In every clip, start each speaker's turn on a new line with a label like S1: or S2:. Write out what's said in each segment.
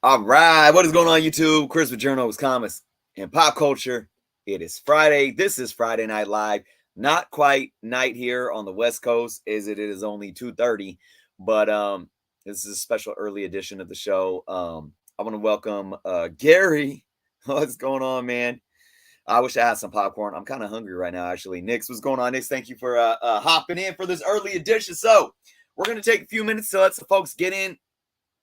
S1: All right, what is going on, YouTube? Chris with Journos, Comics, and Pop Culture. It is Friday. This is Friday Night Live. Not quite night here on the West Coast, as it is only 2:30, but this is a special early edition of the show. I want to welcome Gary. What's going on, man? I wish I had some popcorn. I'm kind of hungry right now, actually. Nix, what's going on? Nix, thank you for hopping in for this early edition. So, we're going to take a few minutes to let some folks get in.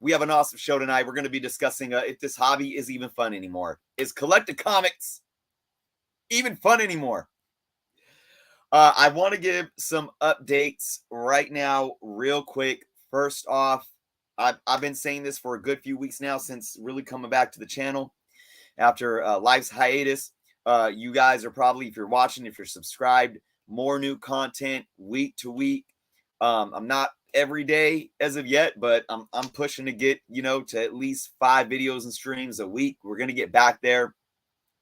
S1: We have an awesome show tonight. We're going to be discussing if this hobby is even fun anymore. Is collecting comics even fun anymore? I want to give some updates right now, real quick. First off, I've been saying this for a good few weeks now since really coming back to the channel after life's hiatus. You guys are probably, if you're watching, if you're subscribed, more new content week to week. I'm not every day as of yet, but I'm pushing to get, to at least 5 videos and streams a week. We're going to get back there.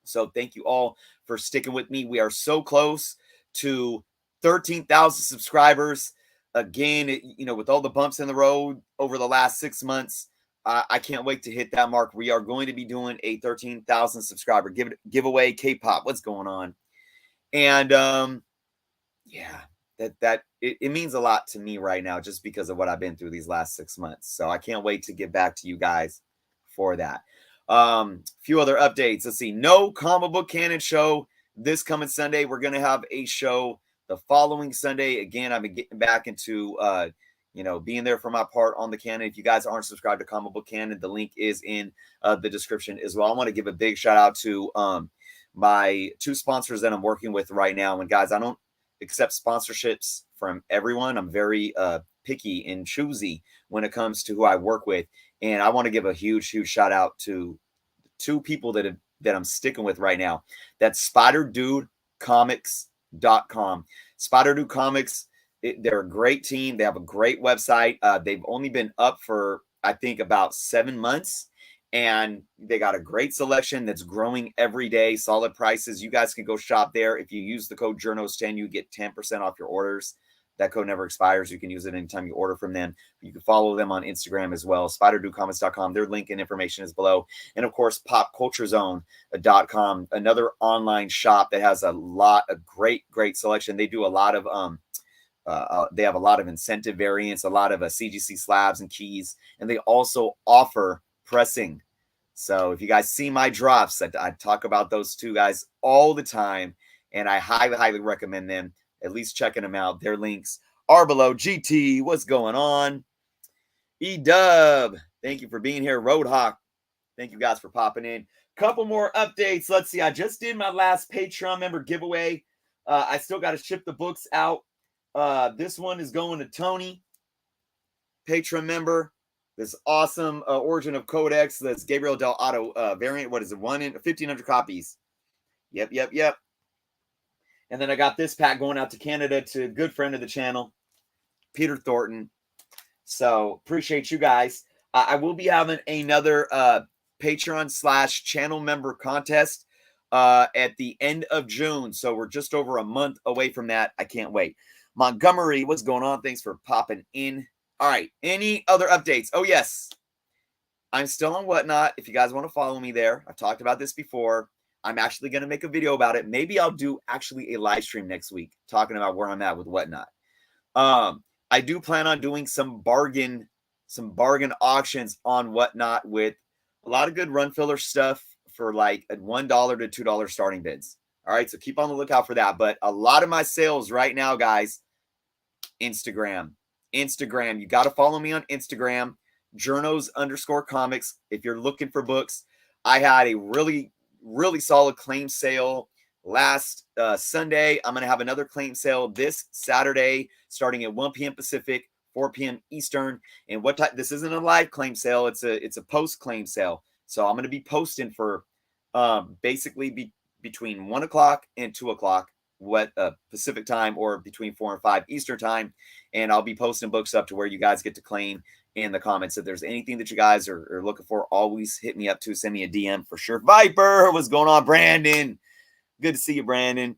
S1: So thank you all for sticking with me. We are so close to 13,000 subscribers. Again, with all the bumps in the road over the last 6 months, I can't wait to hit that mark. We are going to be doing a 13,000 subscriber giveaway. K-pop, what's going on? And yeah, it means a lot to me right now just because of what I've been through these last 6 months. So I can't wait to get back to you guys for that. Few other updates. Let's see. No comic book canon show this coming Sunday. We're going to have a show the following Sunday. Again, I've been getting back into being there for my part on the canon. If you guys aren't subscribed to Comic Book Canon, the link is in the description as well. I want to give a big shout out to my 2 sponsors that I'm working with right now. And guys, I don't accept sponsorships from everyone. I'm very picky and choosy when it comes to who I work with. And I want to give a huge shout out to 2 people that I'm sticking with right now. That's SpiderDudeComics.com. Spider Dude Comics, they're a great team. They have a great website. They've only been up for, I think, about 7 months. And they got a great selection that's growing every day. Solid prices. You guys can go shop there. If you use the code Journos10, you get 10% off your orders. That code never expires. You can use it anytime you order from them. You can follow them on Instagram as well. SpiderDudeComics.com. Their link and information is below. And of course, PopCultureZone.com, another online shop that has a lot of great selection. They do a lot of they have a lot of incentive variants, a lot of CGC slabs and keys, and they also offer pressing. So if you guys see my drops, I talk about those 2 guys all the time, and I highly recommend them. At least checking them out. Their links are below. GT, what's going on? E-Dub, thank you for being here. Roadhawk, thank you guys for popping in. Couple more updates. Let's see. I just did my last Patreon member giveaway. I still got to ship the books out. This one is going to Tony, Patreon member. This awesome Origin of Codex. That's Gabriel Del Otto variant. What is it? 1,500 copies. Yep. And then I got this pack going out to Canada to a good friend of the channel, Peter Thornton. So appreciate you guys. I will be having another Patreon/channel member contest at the end of June. So we're just over a month away from that. I can't wait. Montgomery, what's going on? Thanks for popping in. All right. Any other updates? Oh, yes. I'm still on Whatnot. If you guys want to follow me there, I've talked about this before. I'm actually going to make a video about it. Maybe I'll do actually a live stream next week talking about where I'm at with Whatnot. I do plan on doing some bargain auctions on Whatnot with a lot of good run filler stuff for like a $1 to $2 starting bids. All right, so keep on the lookout for that. But a lot of my sales right now, guys, Instagram. You got to follow me on Instagram, Journos_comics. If you're looking for books, I had a really solid claim sale last Sunday. I'm going to have another claim sale this Saturday starting at 1 p.m. Pacific, 4 p.m. Eastern. And what type? This isn't a live claim sale. It's a post claim sale. So I'm going to be posting for basically between 1 o'clock and 2 o'clock Pacific time, or between 4 and 5 Eastern time. And I'll be posting books up to where you guys get to claim in the comments. If there's anything that you guys are looking for, always hit me up to send me a DM for sure. Viper, what's going on? Brandon, good to see you, Brandon.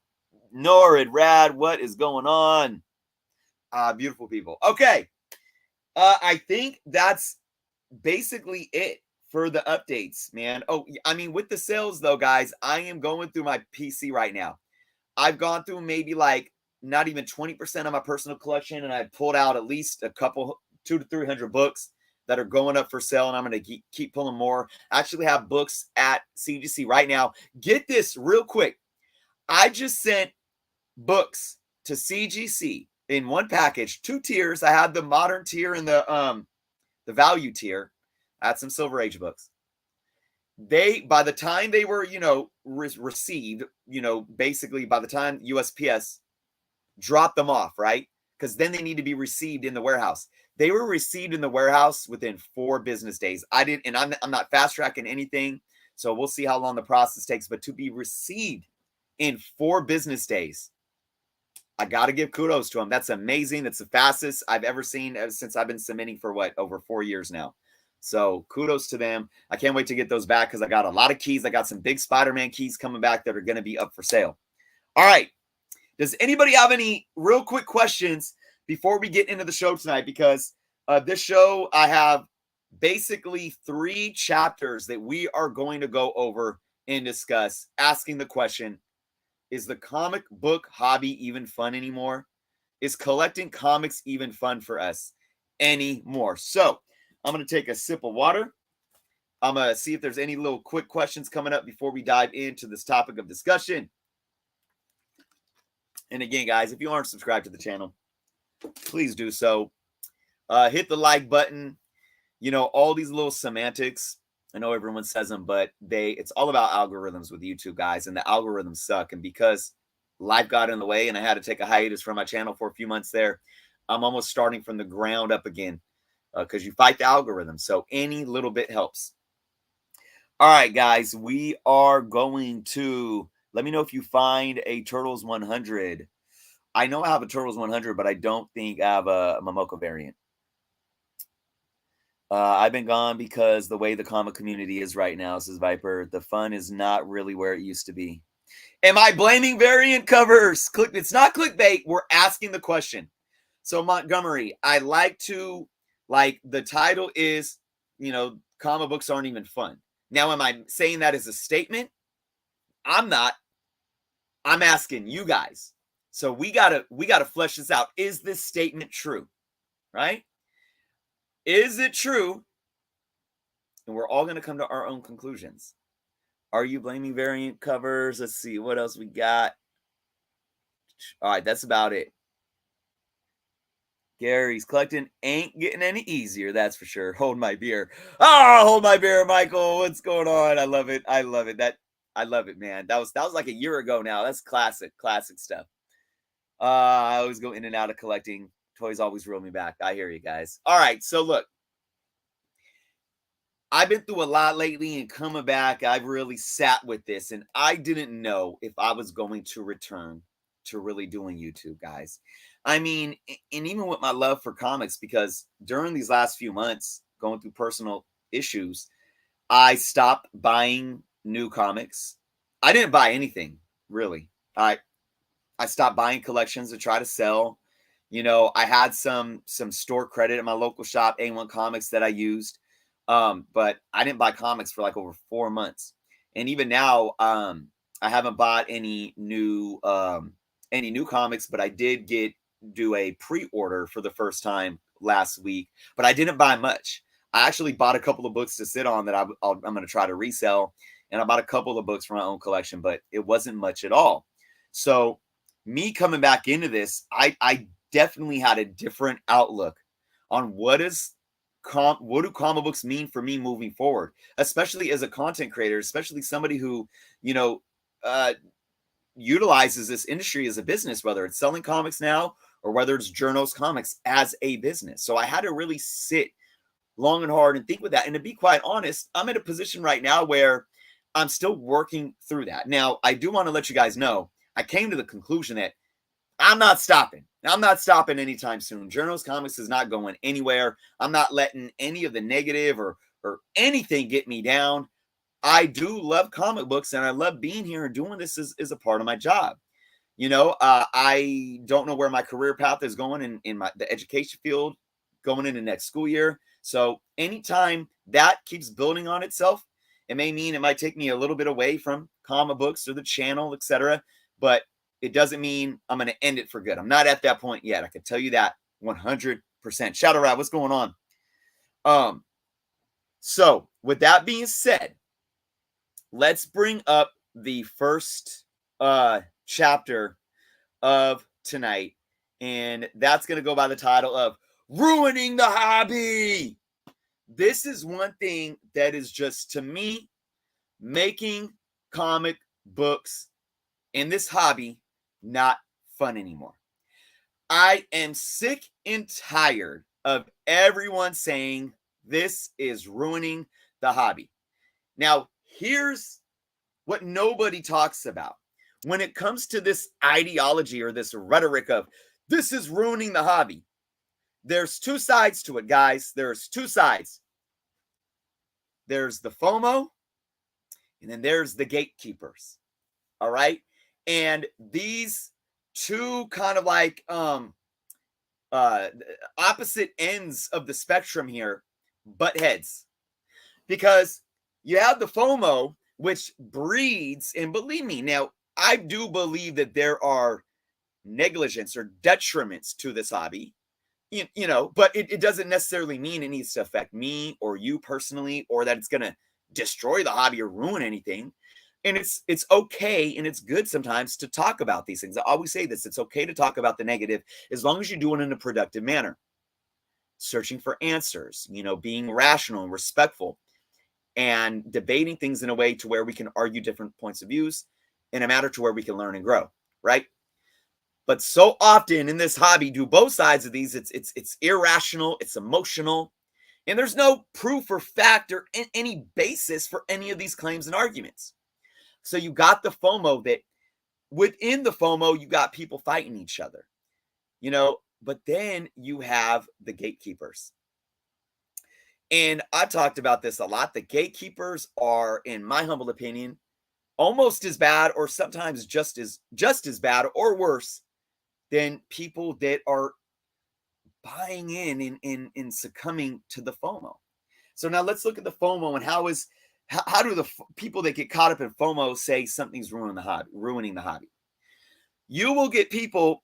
S1: Norid, Rad, what is going on? Beautiful people. Okay. I think that's basically it for the updates, man. Oh, I mean, with the sales though, guys, I am going through my PC right now. I've gone through maybe like not even 20% of my personal collection, and I pulled out at least a couple, 200 to 300 books that are going up for sale, and I'm going to keep pulling more. I actually have books at CGC right now. Get this real quick. I just sent books to CGC in one package, 2 tiers. I had the modern tier and the value tier. I had some Silver Age books. By the time they were, received, basically by the time USPS dropped them off, right? Because then they need to be received in the warehouse. They were received in the warehouse within 4 business days. I'm not fast tracking anything, so we'll see how long the process takes. But to be received in 4 business days, I got to give kudos to them. That's amazing. That's the fastest I've ever seen since I've been submitting for over 4 years now. So kudos to them. I can't wait to get those back because I got a lot of keys. I got some big Spider-Man keys coming back that are going to be up for sale. All right. Does anybody have any real quick questions before we get into the show tonight? Because this show, I have basically 3 chapters that we are going to go over and discuss, asking the question, is the comic book hobby even fun anymore? Is collecting comics even fun for us anymore? So I'm going to take a sip of water. I'm going to see if there's any little quick questions coming up before we dive into this topic of discussion. And again, guys, if you aren't subscribed to the channel, please do so. Hit the like button. All these little semantics, I know everyone says them, but it's all about algorithms with YouTube, guys, and the algorithms suck. And because life got in the way and I had to take a hiatus from my channel for a few months there, I'm almost starting from the ground up again because you fight the algorithm. So any little bit helps. All right, guys, we are going to, let me know if you find a Turtles 100. I know I have a Turtles 100, but I don't think I have a Momoko variant. I've been gone because the way the comic community is right now, says Viper, the fun is not really where it used to be. Am I blaming variant covers? It's not clickbait. We're asking the question. So Montgomery, I like the title is, comic books aren't even fun. Now, am I saying that as a statement? I'm not. I'm asking you guys. So we gotta flesh this out. Is this statement true? Right? Is it true? And we're all gonna come to our own conclusions. Are you blaming variant covers? Let's see what else we got. All right, that's about it. Gary's collecting ain't getting any easier, that's for sure. Hold my beer. Hold my beer, Michael. What's going on? I love it. I love it. I love it, man. That was like a year ago now. That's classic stuff. I always go in and out of collecting. Toys always reel me back. I hear you guys. All right, so look. I've been through a lot lately and coming back, I've really sat with this, and I didn't know if I was going to return to really doing YouTube, guys. I mean, and even with my love for comics, because during these last few months, going through personal issues, I stopped buying new comics. I didn't buy anything, really. I stopped buying collections to try to sell. I had some store credit at my local shop, A1 Comics, that I used. But I didn't buy comics for like over 4 months. And even now, I haven't bought any new comics, but I did do a pre-order for the first time last week, but I didn't buy much. I actually bought a couple of books to sit on that I'm going to try to resell. And I bought a couple of books for my own collection, but it wasn't much at all. So me coming back into this, I definitely had a different outlook on what do comic books mean for me moving forward, especially as a content creator, especially somebody who, utilizes this industry as a business, whether it's selling comics now or whether it's journals comics as a business. So I had to really sit long and hard and think with that. And to be quite honest, I'm in a position right now where I'm still working through that. Now, I do want to let you guys know, I came to the conclusion that I'm not stopping. I'm not stopping anytime soon. Journals Comics is not going anywhere. I'm not letting any of the negative or anything get me down. I do love comic books, and I love being here and doing this as a part of my job. I don't know where my career path is going in the education field going into next school year. So anytime that keeps building on itself, it may mean it might take me a little bit away from comic books or the channel, etc. But it doesn't mean I'm going to end it for good. I'm not at that point yet. I can tell you that 100%. Shadow Rat, what's going on? So with that being said, let's bring up the first chapter of tonight, and that's going to go by the title of Ruining the Hobby. This is one thing that is just, to me, making comic books in this hobby not fun anymore. I am sick and tired of everyone saying this is ruining the hobby. Now, here's what nobody talks about. When it comes to this ideology or this rhetoric of this is ruining the hobby, there's two sides to it, guys. There's two sides. There's the FOMO, and then there's the gatekeepers. All right? And these two kind of like opposite ends of the spectrum here butt heads. Because you have the FOMO, which breeds, and believe me, now, I do believe that there are negligence or detriments to this hobby, you know, but it doesn't necessarily mean it needs to affect me or you personally, or that it's going to destroy the hobby or ruin anything. And it's okay and it's good sometimes to talk about these things. I always say this, it's okay to talk about the negative as long as you do it in a productive manner. Searching for answers, you know, being rational and respectful, and debating things in a way to where we can argue different points of views in a matter to where we can learn and grow, right? But so often in this hobby, do both sides of these. It's irrational, it's emotional, and there's no proof or fact or any basis for any of these claims and arguments. So you got the FOMO that within the FOMO, you got people fighting each other, you know, but then you have the gatekeepers. And I talked about this a lot. The gatekeepers are, in my humble opinion, almost as bad or sometimes just as bad or worse than people that are buying in succumbing to the FOMO. So now let's look at the FOMO and how do the people that get caught up in FOMO say something's ruining the hobby? You will get people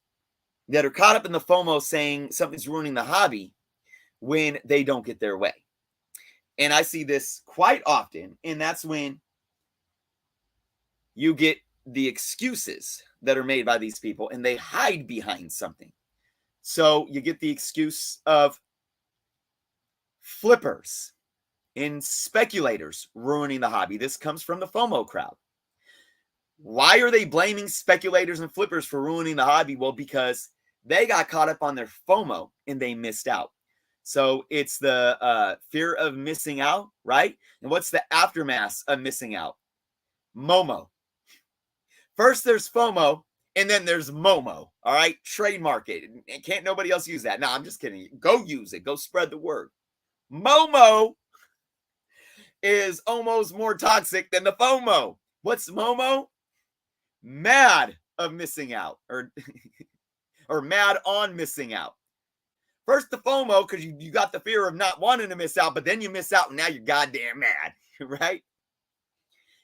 S1: that are caught up in the FOMO saying something's ruining the hobby when they don't get their way. And I see this quite often, and that's when you get the excuses that are made by these people, and they hide behind something. So you get the excuse of flippers and speculators ruining the hobby. This comes from the FOMO crowd. Why are they blaming speculators and flippers for ruining the hobby? Well, because they got caught up on their FOMO and they missed out. So it's the fear of missing out, right? And what's the aftermath of missing out? MOMO. First there's FOMO, and then there's MOMO, all right? Trademark it. And can't nobody else use that. No, I'm just kidding. Go use it. Go spread the word. MOMO is almost more toxic than the FOMO. What's MOMO? Mad of missing out, or mad on missing out. First the FOMO, because you got the fear of not wanting to miss out, but then you miss out and now you're goddamn mad, right?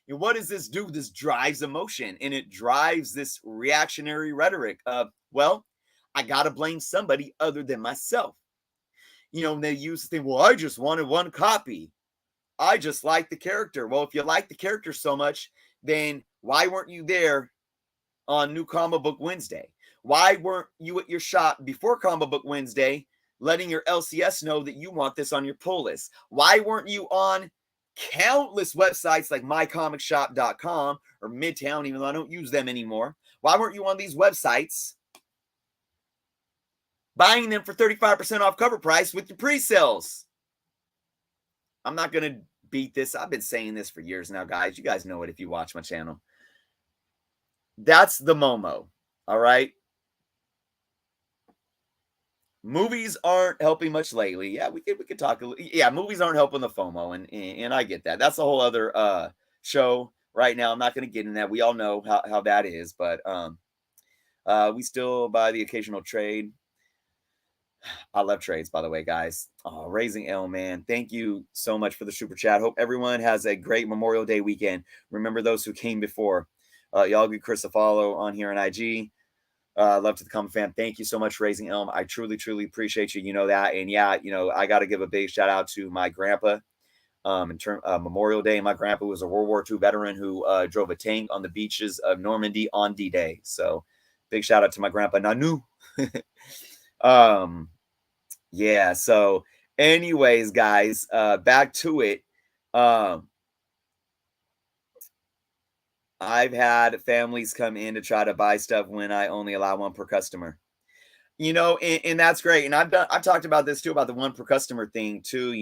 S1: And what does this do? This drives emotion, and it drives this reactionary rhetoric of, well, I got to blame somebody other than myself. You know, and they use the thing, well, I just wanted one copy. I just like the character. Well, if you like the character so much, then why weren't you there on New Comic Book Wednesday? Why weren't you at your shop before Comic Book Wednesday letting your LCS know that you want this on your pull list? Why weren't you on countless websites like mycomicshop.com or Midtown, even though I don't use them anymore? Why weren't you on these websites buying them for 35% off cover price with your pre-sales? I'm not going to beat this. I've been saying this for years now, guys. You guys know it if you watch my channel. That's the MOMO, all right? Movies aren't helping much lately. Yeah, we could talk. Yeah, movies aren't helping the FOMO, and I get that. That's a whole other show right now. I'm not going to get in that. We all know how that is, but we still buy the occasional trade. I love trades, by the way, guys. Oh, Raising L, man. Thank you so much for the super chat. Hope everyone has a great Memorial Day weekend. Remember those who came before. Y'all give Chris a follow on here on IG. Love to the common fam. Thank you so much, Raising Elm. I truly, truly appreciate you. You know that. And yeah, I got to give a big shout out to my grandpa. In Memorial Day, my grandpa was a World War II veteran who drove a tank on the beaches of Normandy on D-Day. So big shout out to my grandpa Nanu. Yeah, so anyways, guys, back to it. I've had families come in to try to buy stuff when I only allow one per customer. And that's great. And I've talked about this too, about the one per customer thing too,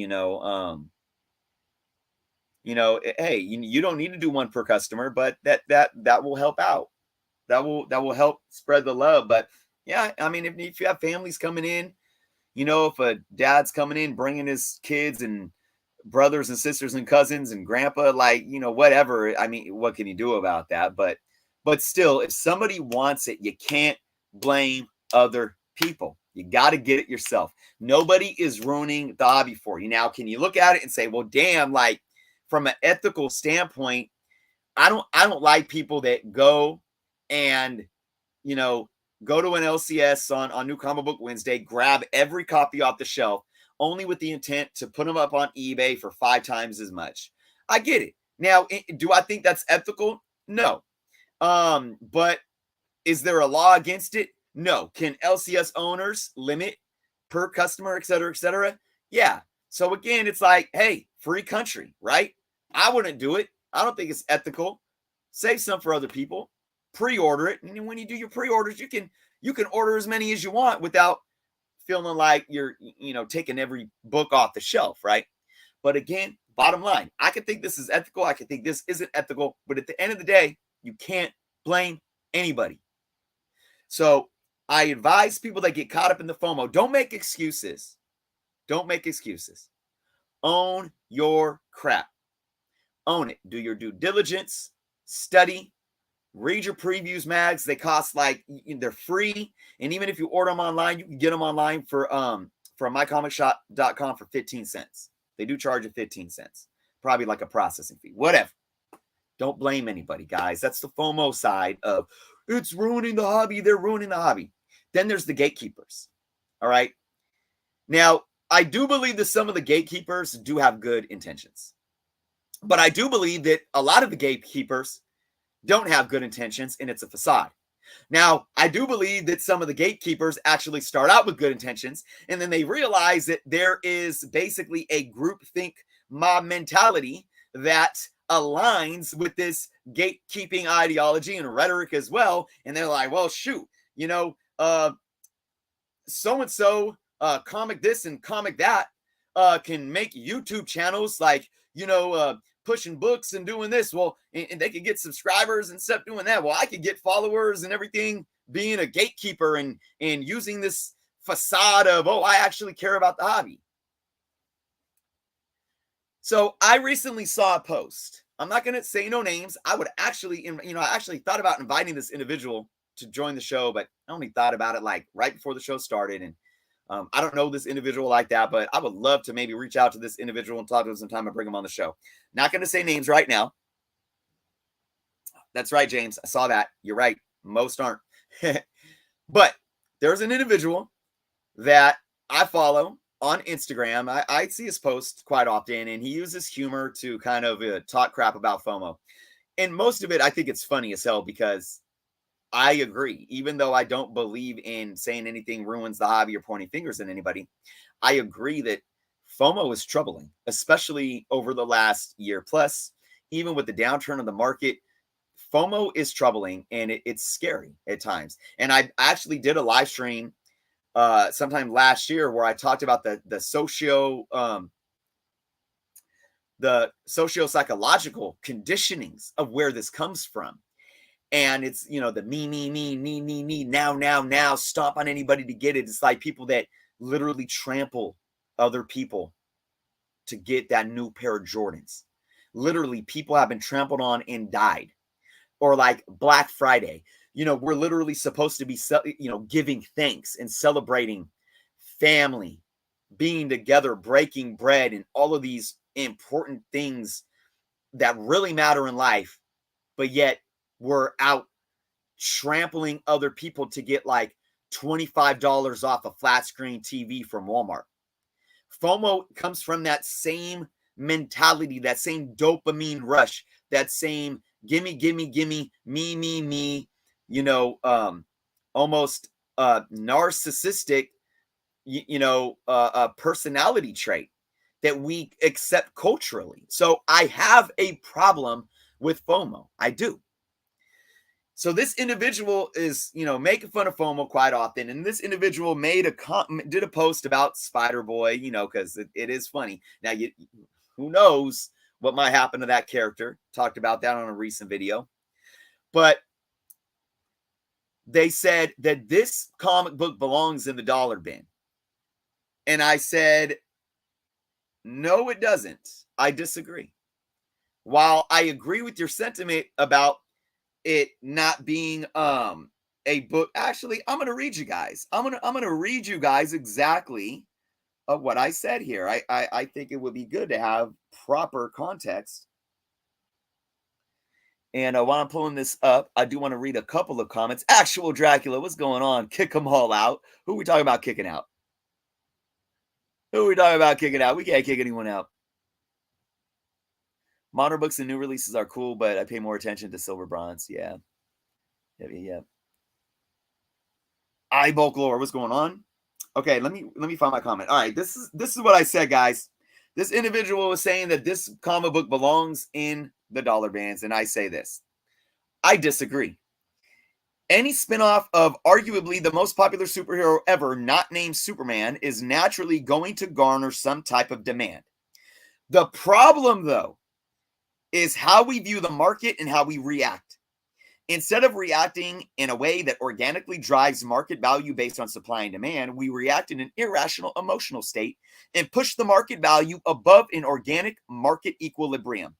S1: hey, you don't need to do one per customer, but that will help out. That will help spread the love. But yeah, I mean, if you have families coming in, if a dad's coming in bringing his kids and brothers and sisters and cousins and grandpa, like, whatever, I mean, what can you do about that? But still, if somebody wants it, you can't blame other people. You got to get it yourself. Nobody is ruining the hobby for you. Now, can you look at it and say, well, damn, like from an ethical standpoint, I don't like people that go and, go to an LCS on New Comic Book Wednesday, grab every copy off the shelf, only with the intent to put them up on eBay for 5 times as much. I get it. Now, do I think that's ethical? No. But is there a law against it? No. Can LCS owners limit per customer, et cetera, et cetera? Yeah. So again, it's like, hey, free country, right? I wouldn't do it. I don't think it's ethical. Save some for other people. Pre-order it, and when you do your pre-orders, you can order as many as you want without feeling like you're taking every book off the shelf, right? But again, bottom line, I can think this is ethical, I can think this isn't ethical, but at the end of the day, you can't blame anybody. So I advise people that get caught up in the FOMO, don't make excuses. Own your crap. Own it. Do your due diligence, study. Read your previews mags. They cost they're free. And even if you order them online, you can get them online for mycomicshop.com for 15 cents. They do charge you 15 cents. Probably like a processing fee. Whatever. Don't blame anybody, guys. That's the FOMO side of it's ruining the hobby. They're ruining the hobby. Then there's the gatekeepers. All right. Now, I do believe that some of the gatekeepers do have good intentions. But I do believe that a lot of the gatekeepers don't have good intentions, and it's a facade. Now, I do believe that some of the gatekeepers actually start out with good intentions, and then they realize that there is basically a groupthink mob mentality that aligns with this gatekeeping ideology and rhetoric as well. And they're like, well, shoot, so-and-so comic this and comic that can make YouTube channels like, pushing books and doing this. Well, and they could get subscribers and stuff doing that. Well, I could get followers and everything being a gatekeeper and using this facade of, oh, I actually care about the hobby. So I recently saw a post. I'm not going to say no names. I would actually, I actually thought about inviting this individual to join the show, but I only thought about it like right before the show started. And I don't know this individual like that, but I would love to maybe reach out to this individual and talk to him sometime and bring him on the show. Not going to say names right now. That's right, James. I saw that. You're right. Most aren't. But there's an individual that I follow on Instagram. I see his posts quite often, and he uses humor to kind of talk crap about FOMO. And most of it, I think it's funny as hell because I agree. Even though I don't believe in saying anything ruins the hobby or pointing fingers at anybody, I agree that FOMO is troubling, especially over the last year plus. Even with the downturn of the market, FOMO is troubling, and it's scary at times. And I actually did a live stream sometime last year where I talked about the socio-psychological conditionings of where this comes from. And it's, the me, now, stomp on anybody to get it. It's like people that literally trample other people to get that new pair of Jordans. Literally, people have been trampled on and died. Or like Black Friday. We're literally supposed to be, giving thanks and celebrating family, being together, breaking bread, and all of these important things that really matter in life, but yet we're out trampling other people to get like $25 off a flat screen TV from Walmart. FOMO comes from that same mentality, that same dopamine rush, that same gimme, gimme, gimme, me, almost narcissistic, personality trait that we accept culturally. So I have a problem with FOMO. I do. So this individual is, making fun of FOMO quite often, and this individual did a post about Spider Boy, because it is funny. Now, who knows what might happen to that character? Talked about that on a recent video, but they said that this comic book belongs in the dollar bin, and I said, no, it doesn't. I disagree. While I agree with your sentiment about it not being a book, actually, I'm gonna read you guys. I'm gonna read you guys exactly what I said here. I think it would be good to have proper context. And while I'm pulling this up, I do want to read a couple of comments. Actual Dracula, what's going on? Kick them all out. Who are we talking about kicking out? Who are we talking about kicking out? We can't kick anyone out. Modern books and new releases are cool, but I pay more attention to silver bronze. Yeah. iBulk lore, what's going on? Okay, let me find my comment. All right, this is what I said, guys. This individual was saying that this comic book belongs in the dollar bins, and I say this. I disagree. Any spinoff of arguably the most popular superhero ever, not named Superman, is naturally going to garner some type of demand. The problem, though, is how we view the market and how we react. Instead of reacting in a way that organically drives market value based on supply and demand, we react in an irrational emotional state and push the market value above an organic market equilibrium.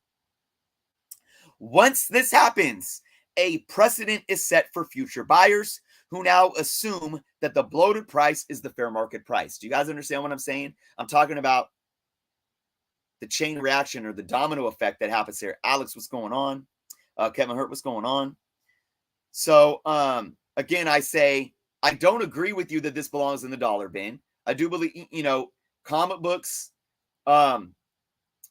S1: Once this happens, a precedent is set for future buyers who now assume that the bloated price is the fair market price. Do you guys understand what I'm saying? I'm talking about the chain reaction or the domino effect that happens here. Alex, what's going on? Kevin Hurt, what's going on? So, again, I say, I don't agree with you that this belongs in the dollar bin. I do believe, comic books,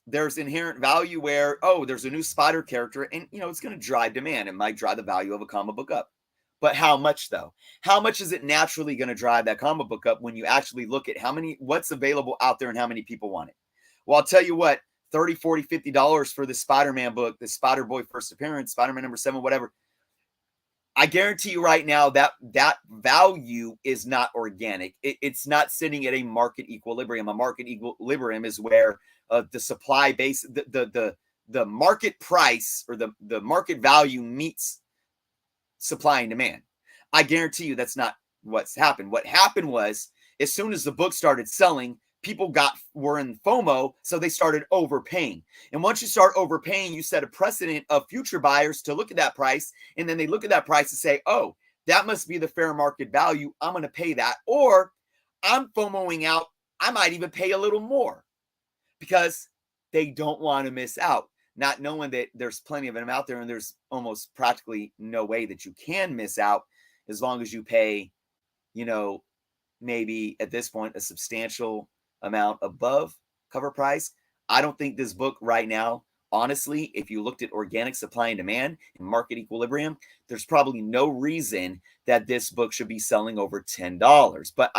S1: there's inherent value where, there's a new Spider character and, it's going to drive demand. It might drive the value of a comic book up. But how much, though? How much is it naturally going to drive that comic book up when you actually look at what's available out there and how many people want it? Well, I'll tell you what, $30, $40, $50 for the Spider-Man book, the Spider-Boy first appearance, Spider-Man number 7, whatever. I guarantee you right now that value is not organic. It's not sitting at a market equilibrium. A market equilibrium is where the supply base, the market price or the market value meets supply and demand. I guarantee you that's not what's happened. What happened was, as soon as the book started selling, people were in FOMO, so they started overpaying. And once you start overpaying, you set a precedent of future buyers to look at that price, and then they look at that price and say, oh, that must be the fair market value. I'm going to pay that. Or I'm FOMOing out. I might even pay a little more because they don't want to miss out, not knowing that there's plenty of them out there, and there's almost practically no way that you can miss out as long as you pay, maybe at this point a substantial amount above cover price. I don't think this book right now, honestly, if you looked at organic supply and demand and market equilibrium, there's probably no reason that this book should be selling over $10. But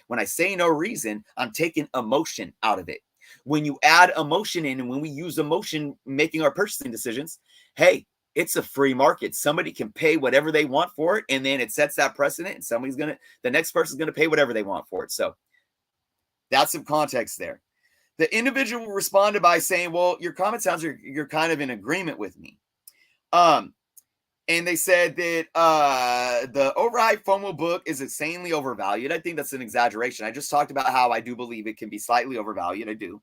S1: when I say no reason, I'm taking emotion out of it. When you add emotion in, and when we use emotion making our purchasing decisions, hey, it's a free market. Somebody can pay whatever they want for it, and then it sets that precedent, and the next person's going to pay whatever they want for it. So that's some context there. The individual responded by saying, well, your comment sounds like you're kind of in agreement with me. And they said that the overhyped FOMO book is insanely overvalued. I think that's an exaggeration. I just talked about how I do believe it can be slightly overvalued. I do.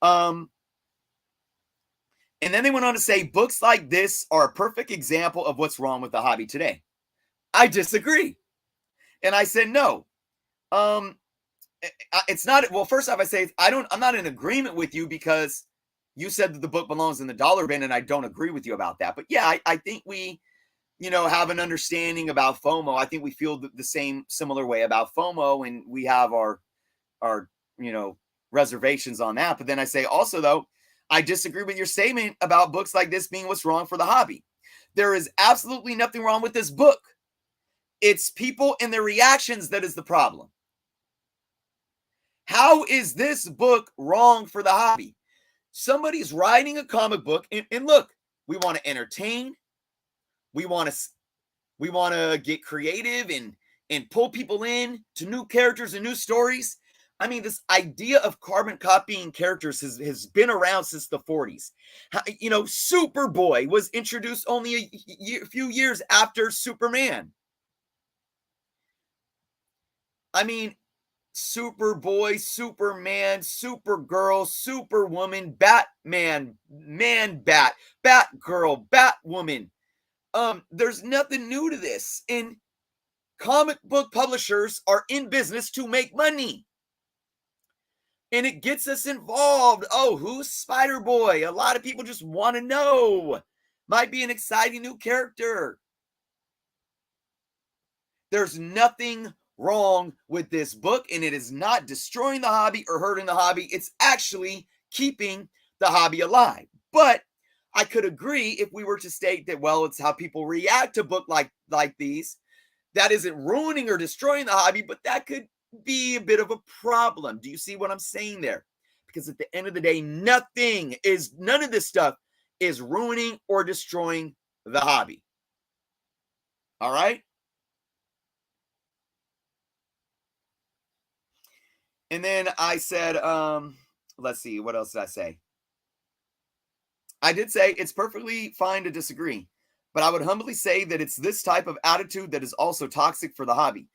S1: And then they went on to say books like this are a perfect example of what's wrong with the hobby today. I disagree. And I said, no. it's not, well, first off, I say I'm not in agreement with you because you said that the book belongs in the dollar bin, and I don't agree with you about that. But yeah, I think we, have an understanding about FOMO. I think we feel the same similar way about FOMO, and we have our reservations on that. But then I say also, though, I disagree with your statement about books like this being what's wrong for the hobby. There is absolutely nothing wrong with this book. It's people and their reactions that is the problem. How is this book wrong for the hobby? Somebody's writing a comic book, and look, we want to entertain. We want to get creative and pull people in to new characters and new stories. I mean, this idea of carbon copying characters has been around since the 40s. Superboy was introduced only a few years after Superman. I mean, Superboy, Superman, Supergirl, Superwoman, Batman, Man-Bat, Batgirl, Batwoman. There's nothing new to this. And comic book publishers are in business to make money. And it gets us involved. Oh, who's Spider-Boy? A lot of people just want to know. Might be an exciting new character. There's nothing wrong with this book, and it is not destroying the hobby or hurting the hobby. It's actually keeping the hobby alive. But I could agree if we were to state that, well, it's how people react to books like these. That isn't ruining or destroying the hobby, but that could be a bit of a problem. Do you see what I'm saying there? Because at the end of the day, none of this stuff is ruining or destroying the hobby. All right? And then I said, let's see, what else did I say? I did say it's perfectly fine to disagree, but I would humbly say that it's this type of attitude that is also toxic for the hobby.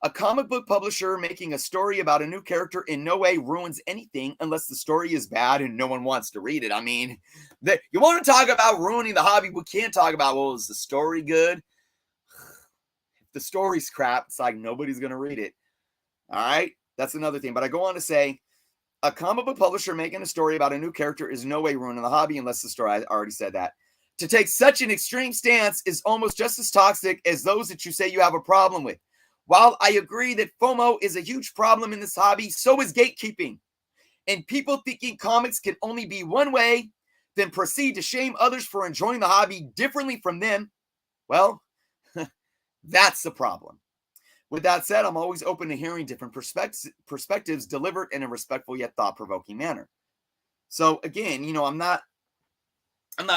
S1: A comic book publisher making a story about a new character in no way ruins anything unless the story is bad and no one wants to read it. I mean, you want to talk about ruining the hobby, we can't talk about, well, is the story good? If the story's crap, it's like nobody's going to read it. All right? That's another thing. But I go on to say, a comic book publisher making a story about a new character is no way ruining the hobby unless the story, I already said that. To take such an extreme stance is almost just as toxic as those that you say you have a problem with. While I agree that FOMO is a huge problem in this hobby, so is gatekeeping. And people thinking comics can only be one way, then proceed to shame others for enjoying the hobby differently from them, well, that's the problem. With that said, I'm always open to hearing different perspectives delivered in a respectful yet thought-provoking manner. So again, I'm not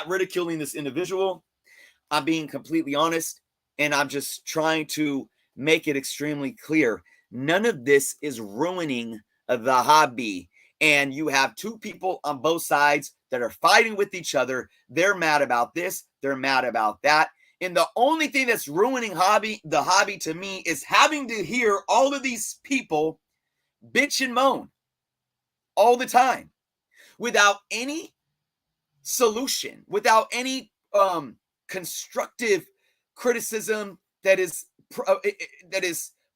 S1: ridiculing this individual. I'm being completely honest, and I'm just trying to make it extremely clear. None of this is ruining the hobby. And you have two people on both sides that are fighting with each other. They're mad about this. They're mad about that. And the only thing that's ruining the hobby to me is having to hear all of these people bitch and moan all the time without any solution, without any constructive criticism that is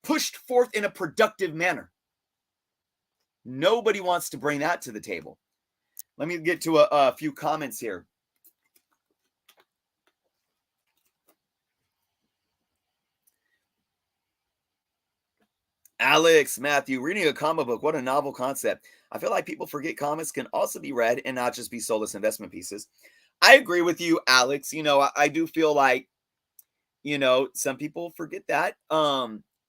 S1: pushed forth in a productive manner. Nobody wants to bring that to the table. Let me get to a few comments here. Alex, Matthew, reading a comic book, what a novel concept. I feel like people forget comics can also be read and not just be soulless investment pieces. I agree with you, Alex. I do feel like, some people forget that.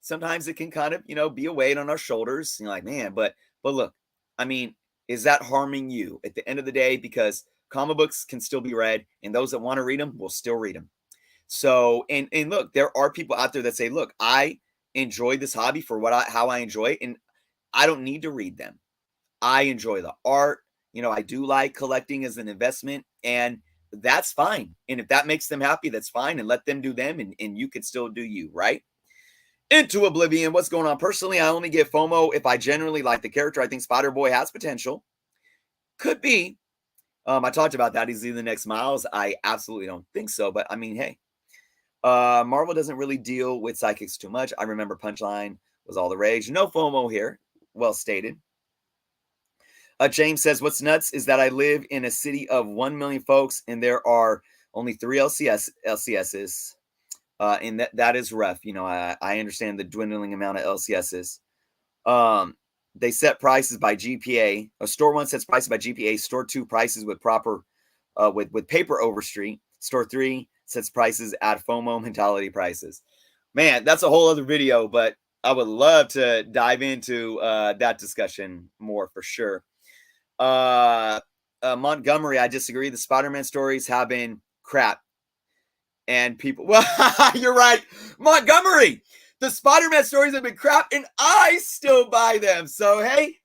S1: Sometimes it can kind of, be a weight on our shoulders. You're like, man, but look, I mean, is that harming you at the end of the day? Because comic books can still be read, and those that want to read them will still read them. So, and look, there are people out there that say, look, I enjoy this hobby for how I enjoy it, and I don't need to read them. I enjoy the art. I do like collecting as an investment, and that's fine. And if that makes them happy, that's fine, and let them do them, and you can still do you, right? Into Oblivion, what's going on? Personally, I only get FOMO if I genuinely like the character. I think Spider-Boy has potential. Could be. I talked about that. Is he the next Miles? I absolutely don't think so, but I mean, hey. Marvel doesn't really deal with psychics too much. I remember Punchline was all the rage. No FOMO here. Well stated. James says, what's nuts is that I live in a city of 1 million folks and there are only 3 LCSs. And that is rough. You know, I understand the dwindling amount of LCSs. They set prices by GPA. Store 1 sets prices by GPA. Store 2 prices with proper, with paper overstreet. Store 3 sets prices at FOMO mentality prices. Man, that's a whole other video, but I would love to dive into that discussion more for sure. Montgomery, I disagree. The Spider-Man stories have been crap. And people, well, you're right. Montgomery, the Spider-Man stories have been crap, and I still buy them. So, hey,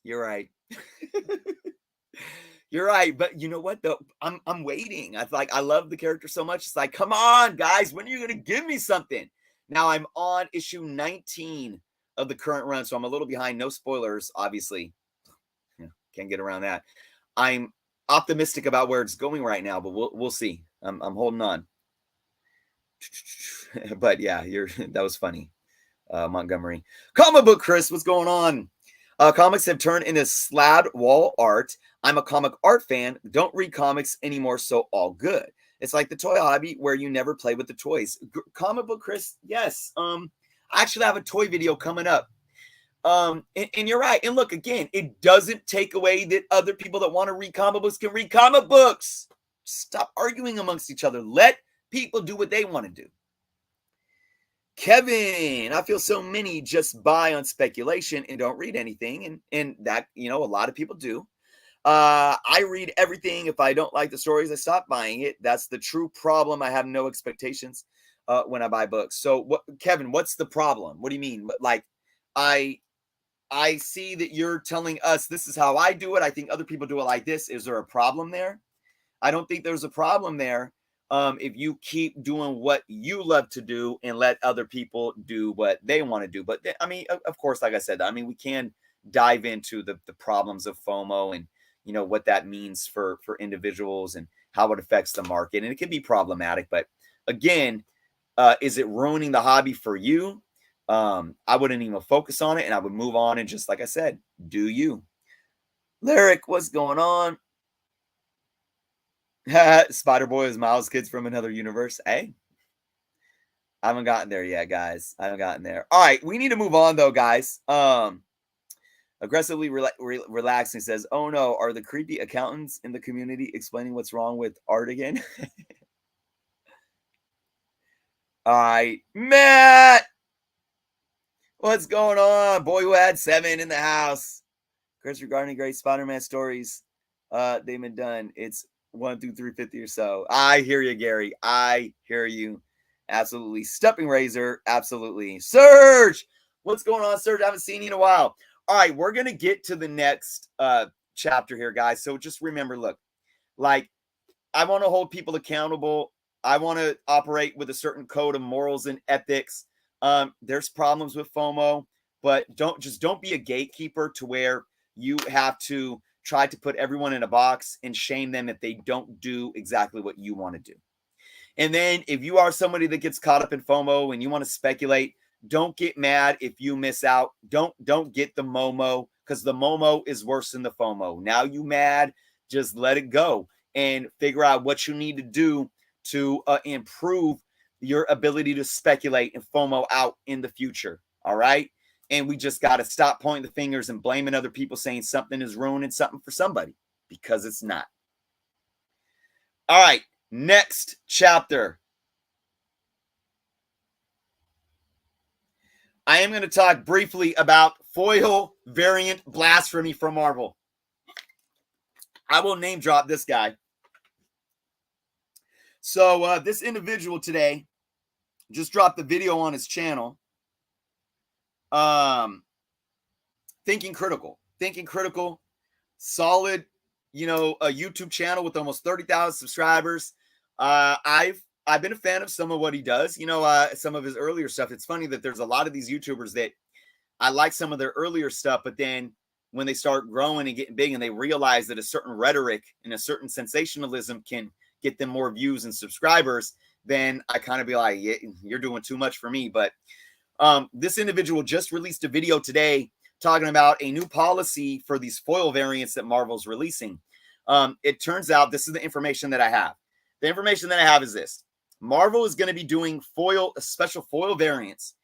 S1: you're right. You're right. But you know what, though? I'm waiting. I love the character so much. It's like, come on, guys, when are you going to give me something? Now I'm on issue 19 of the current run, so I'm a little behind. No spoilers, obviously. Can't get around that. I'm optimistic about where it's going right now, but we'll see. I'm holding on. But yeah, that was funny, Montgomery. Comic book Chris, what's going on? Comics have turned into slab wall art. I'm a comic art fan. Don't read comics anymore, so all good. It's like the toy hobby where you never play with the toys. Comic book Chris, yes. I actually have a toy video coming up. And you're right. And look, again, it doesn't take away that other people that want to read comic books can read comic books. Stop arguing amongst each other. Let people do what they want to do. Kevin, I feel so many just buy on speculation and don't read anything. And that, a lot of people do. I read everything. If I don't like the stories, I stop buying it. That's the true problem. I have no expectations when I buy books. So Kevin, what's the problem? What do you mean? Like, I see that you're telling us this is how I do it. I think other people do it like this. Is there a problem there? I don't think there's a problem there. If you keep doing what you love to do and let other people do what they want to do. But I mean, of course, like I said, I mean, we can dive into the problems of FOMO and, what that means for individuals and how it affects the market. And it can be problematic. But again, is it ruining the hobby for you? I wouldn't even focus on it and I would move on and just, like I said, do you. Lyric, what's going on? Spider-Boy is Miles' kids from another universe. Hey, I haven't gotten there yet, guys. I haven't gotten there. All right, we need to move on though, guys. Aggressively relaxing says, oh no, are the creepy accountants in the community explaining what's wrong with art again? All right, Matt. What's going on? Boy who had 7 in the house. Chris, regarding great Spider-Man stories, they've been done. It's 1 through 350 or so. I hear you, Gary. I hear you. Absolutely. Stepping Razor. Absolutely. Serge, what's going on, Serge? I haven't seen you in a while. All right, we're going to get to the next chapter here, guys. So just remember, look, like, I want to hold people accountable. I want to operate with a certain code of morals and ethics. There's problems with FOMO, but don't be a gatekeeper to where you have to try to put everyone in a box and shame them if they don't do exactly what you want to do. And then if you are somebody that gets caught up in FOMO and you want to speculate, don't get mad if you miss out. Don't get the MOMO, because the MOMO is worse than the FOMO. Now you mad, just let it go and figure out what you need to do to improve your ability to speculate and FOMO out in the future. All right. And we just got to stop pointing the fingers and blaming other people, saying something is ruining something for somebody, because it's not. All right. Next chapter. I am going to talk briefly about foil variant blasphemy from Marvel. I will name drop this guy. So this individual today just dropped a video on his channel. Thinking Critical, solid, a YouTube channel with almost 30,000 subscribers. I've been a fan of some of what he does, some of his earlier stuff. It's funny that there's a lot of these YouTubers that I like some of their earlier stuff, but then when they start growing and getting big and they realize that a certain rhetoric and a certain sensationalism can get them more views and subscribers, then I kind of be like, yeah, you're doing too much for me. But this individual just released a video today talking about a new policy for these foil variants that Marvel's releasing. It turns out this is the information that I have. The information that I have is this. Marvel is going to be doing special foil variants,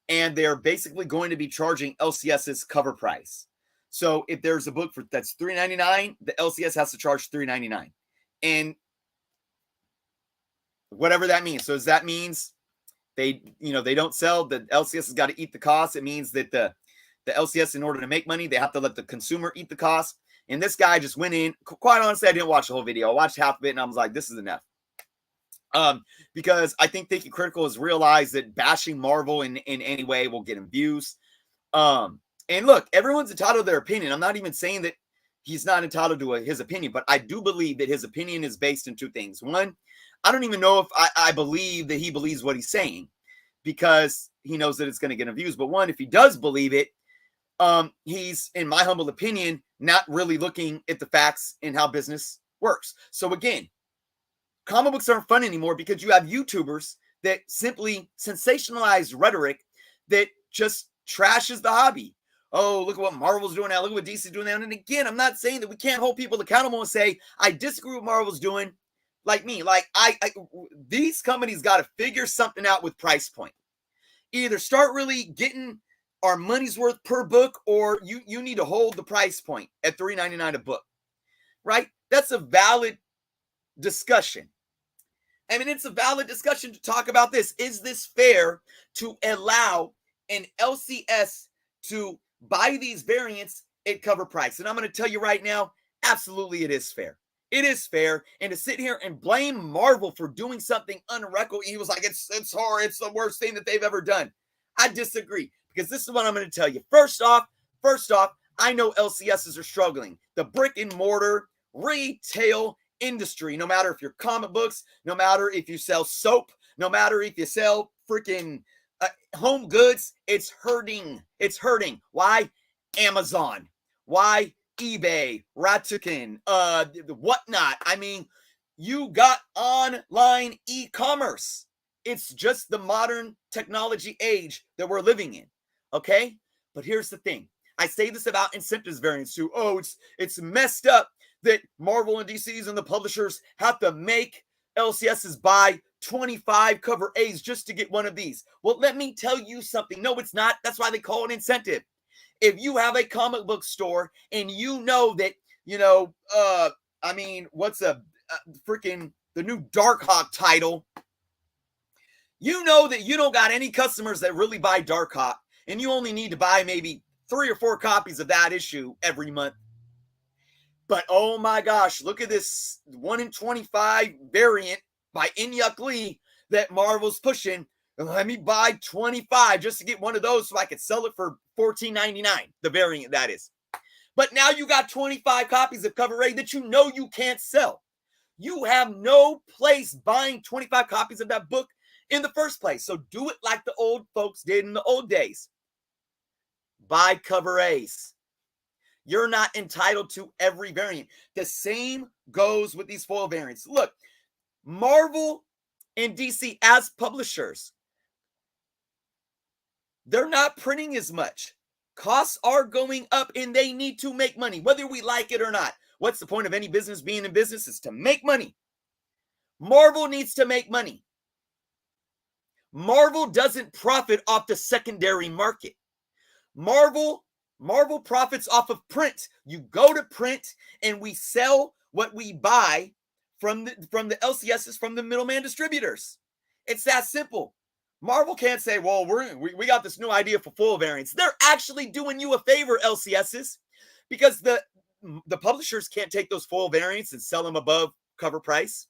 S1: and they're basically going to be charging LCS's cover price. So if there's a book that's $3.99, the LCS has to charge $3.99. And whatever that means. So that means they don't sell, the LCS has got to eat the cost. It means that the LCS, in order to make money, they have to let the consumer eat the cost. And this guy just went in. Quite honestly, I didn't watch the whole video. I watched half of it, and I was like, this is enough. Because I think Thinking Critical has realized that bashing Marvel in any way will get him views. And look, everyone's entitled to their opinion. I'm not even saying that he's not entitled to his opinion, but I do believe that his opinion is based in two things. One, I don't even know if I believe that he believes what he's saying, because he knows that it's going to get him views. But one, if he does believe it, he's, in my humble opinion, not really looking at the facts and how business works. So again, comic books aren't fun anymore because you have YouTubers that simply sensationalize rhetoric that just trashes the hobby. Oh, look at what Marvel's doing now. Look at what DC's doing now. And again, I'm not saying that we can't hold people accountable and say, I disagree with what Marvel's doing. Like me, like these companies got to figure something out with price point. Either start really getting our money's worth per book, or you need to hold the price point at $3.99 a book, right? That's a valid discussion. I mean, it's a valid discussion to talk about this. Is this fair to allow an LCS to buy these variants at cover price? And I'm going to tell you right now, absolutely it is fair. It is fair. And to sit here and blame Marvel for doing something unrecorded, he was like, it's hard. It's the worst thing that they've ever done. I disagree, because this is what I'm going to tell you. First off, I know LCSs are struggling. The brick and mortar retail industry, no matter if you're comic books, no matter if you sell soap, no matter if you sell freaking home goods, it's hurting. It's hurting. Why? Amazon. Why? eBay, Rakuten, whatnot. I mean, you got online e-commerce. It's just the modern technology age that we're living in. Okay? But here's the thing. I say this about incentives variants too. Oh, it's messed up that Marvel and DCs and the publishers have to make LCSs buy 25 cover A's just to get one of these. Well, let me tell you something. No, it's not. That's why they call it incentive. If you have a comic book store and you know that, what's freaking the new Darkhawk title? You know that you don't got any customers that really buy Darkhawk, and you only need to buy maybe 3 or 4 copies of that issue every month. But oh my gosh, look at this 1 in 25 variant by Inyuk Lee that Marvel's pushing. Let me buy 25 just to get one of those so I could sell it for $14.99, the variant that is. But now you got 25 copies of Cover A that you know you can't sell. You have no place buying 25 copies of that book in the first place. So do it like the old folks did in the old days. Buy Cover A's. You're not entitled to every variant. The same goes with these foil variants. Look, Marvel and DC as publishers, they're not printing as much. Costs are going up and they need to make money, whether we like it or not. What's the point of any business being in business? Is to make money. Marvel needs to make money. Marvel doesn't profit off the secondary market. Marvel profits off of print. You go to print and we sell what we buy from the LCSs, from the middleman distributors. It's that simple. Marvel can't say, well, we got this new idea for foil variants. They're actually doing you a favor, LCSs, because the publishers can't take those foil variants and sell them above cover price.